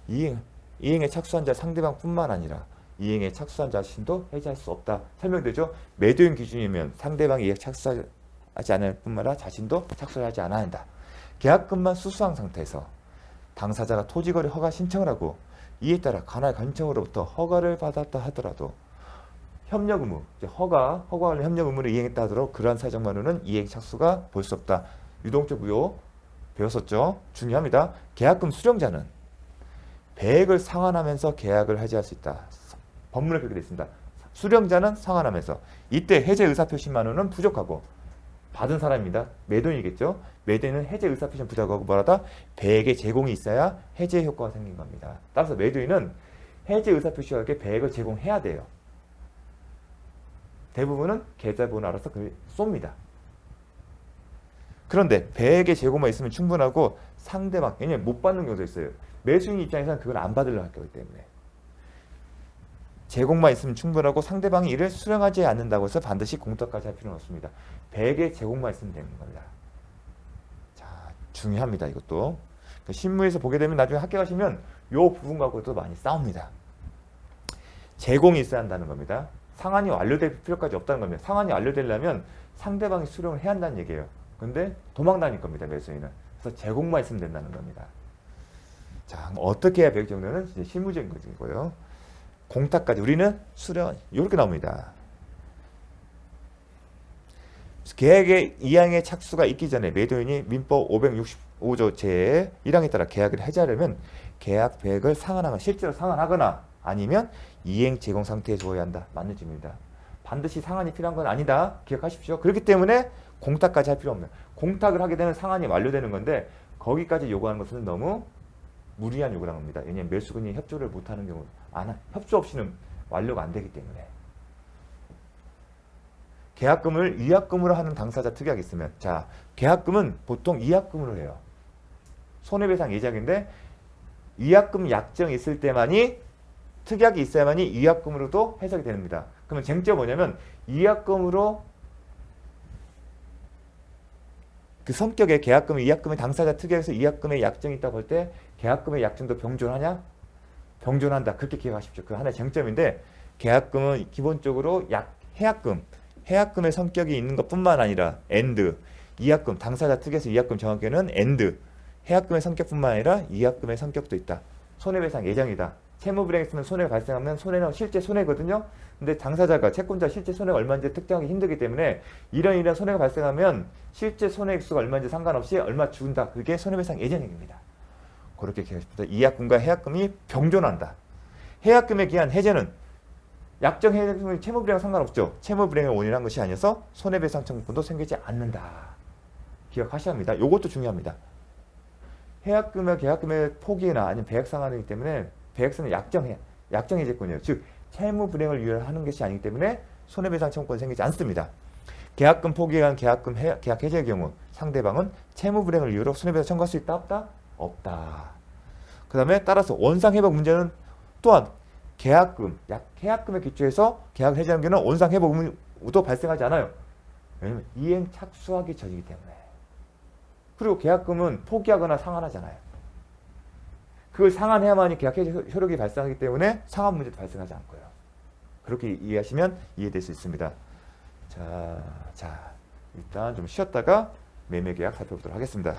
이행에 착수한 자 상대방뿐만 아니라 이행에 착수한 자신도 해지할 수 없다. 설명되죠? 매도인 기준이면 상대방이 이행 착수하지 않을 뿐만 아니라 자신도 착수하지 않아야 한다. 계약금만 수수한 상태에서 당사자가 토지거래 허가 신청을 하고 이에 따라 관할 관청으로부터 허가를 받았다 하더라도 협력 의무, 허가 관련 협력 의무를 이행했다 하더라도 그러한 사정만으로는 이행 착수가 볼 수 없다. 유동적 부요 배웠었죠? 중요합니다. 계약금 수령자는 배액을 상환하면서 계약을 해지할 수 있다. 법문에 그렇게 되어 있습니다. 수령자는 상환하면서 이때 해제 의사표시만으로는 부족하고 받은 사람입니다. 매도인이겠죠? 매도인은 해제 의사표시는 부족하고 뭐라다? 배액의 제공이 있어야 해제 효과가 생긴 겁니다. 따라서 매도인은 해제 의사표시와 함께 배액을 제공해야 돼요. 대부분은 계좌번호 알아서 쏩니다. 그런데 배액의 제공만 있으면 충분하고 상대방, 왜냐면 못 받는 경우도 있어요. 매수인 입장에서는 그걸 안 받으려고 할 거기 때문에. 제공만 있으면 충분하고 상대방이 이를 수령하지 않는다고 해서 반드시 공탁까지 할 필요는 없습니다. 배액의 제공만 있으면 되는 겁니다. 자, 중요합니다. 이것도. 신문에서 보게 되면 나중에 학교 가시면 이 부분 갖고도 많이 싸웁니다. 제공이 있어야 한다는 겁니다. 상환이 완료될 필요까지 없다는 겁니다. 상환이 완료되려면 상대방이 수령을 해야 한다는 얘기예요. 근데 도망다닐 겁니다. 매수인은. 그래서 제공만 있으면 된다는 겁니다. 자, 어떻게 해야 배액 정도는 이제 실무적인 것이고요. 공탁까지 우리는 수령 이렇게 나옵니다. 계약의 이항의 착수가 있기 전에 매도인이 민법 565조 제 1항에 따라 계약을 해지하려면 계약 배액을 상환하거나 실제로 상환하거나 아니면 이행 제공 상태에 두어야 한다. 맞는 질문입니다. 반드시 상환이 필요한 건 아니다. 기억하십시오. 그렇기 때문에 공탁까지 할 필요 없는. 공탁을 하게 되면 상환이 완료되는 건데 거기까지 요구하는 것은 너무 무리한 요구라는 겁니다. 왜냐하면 매수근이 협조를 못하는 경우 협조 없이는 완료가 안 되기 때문에. 계약금을 위약금으로 하는 당사자 특약이 있으면 자, 계약금은 보통 위약금으로 해요. 손해배상 예정인데 위약금 약정이 있을 때만이 특약이 있어야만이 위약금으로도 해석이 됩니다. 그러면 쟁점이 뭐냐면 위약금으로 그 성격에 계약금이 이약금의 당사자 특약에서 이약금의 약정이 있다고 할 때 계약금의 약정도 병존하냐? 병존한다. 그렇게 기억하십시오. 그 하나의 쟁점인데 계약금은 기본적으로 해약금의 성격이 있는 것뿐만 아니라 and 이약금 당사자 특약에서 이약금 정확히는 and 해약금의 성격뿐만 아니라 이약금의 성격도 있다. 손해배상 예정이다. 채무불이행에 쓰면 손해가 발생하면 손해는 실제 손해거든요. 근데 당사자가 채권자 실제 손해가 얼마인지 특정하기 힘들기 때문에 이런 손해가 발생하면 실제 손해 액수가 얼마인지 상관없이 얼마 준다. 그게 손해배상 예정액입니다. 그렇게 기억하십니다. 이약금과 해약금이 병존한다. 해약금에 기한 해제는 약정 해약금이 채무불이행과 상관없죠. 채무불이행을 원인한 것이 아니어서 손해배상 청구권도 생기지 않는다. 기억하셔야 합니다. 이것도 중요합니다. 해약금과 계약금의 포기나 아니면 배액 상환이기 때문에 배액수는 약정해제권이에요. 즉 채무불이행을 유예하는 것이 아니기 때문에 손해배상 청구권이 생기지 않습니다. 계약금 포기에 의한 계약 해제의 경우 상대방은 채무불이행을 이유로 손해배상 청구할 수 있다 없다? 없다. 그 다음에 따라서 원상회복 문제는 또한 계약금의 기초에서 계약을 해제하는 경우는 원상회복 의무도 발생하지 않아요. 왜냐하면 이행 착수하기 전이기 때문에. 그리고 계약금은 포기하거나 상환하잖아요. 그걸 상환해야만이 계약 해제 효력이 발생하기 때문에 상환 문제도 발생하지 않고요. 그렇게 이해하시면 이해될 수 있습니다. 자, 일단 좀 쉬었다가 매매계약 살펴보도록 하겠습니다.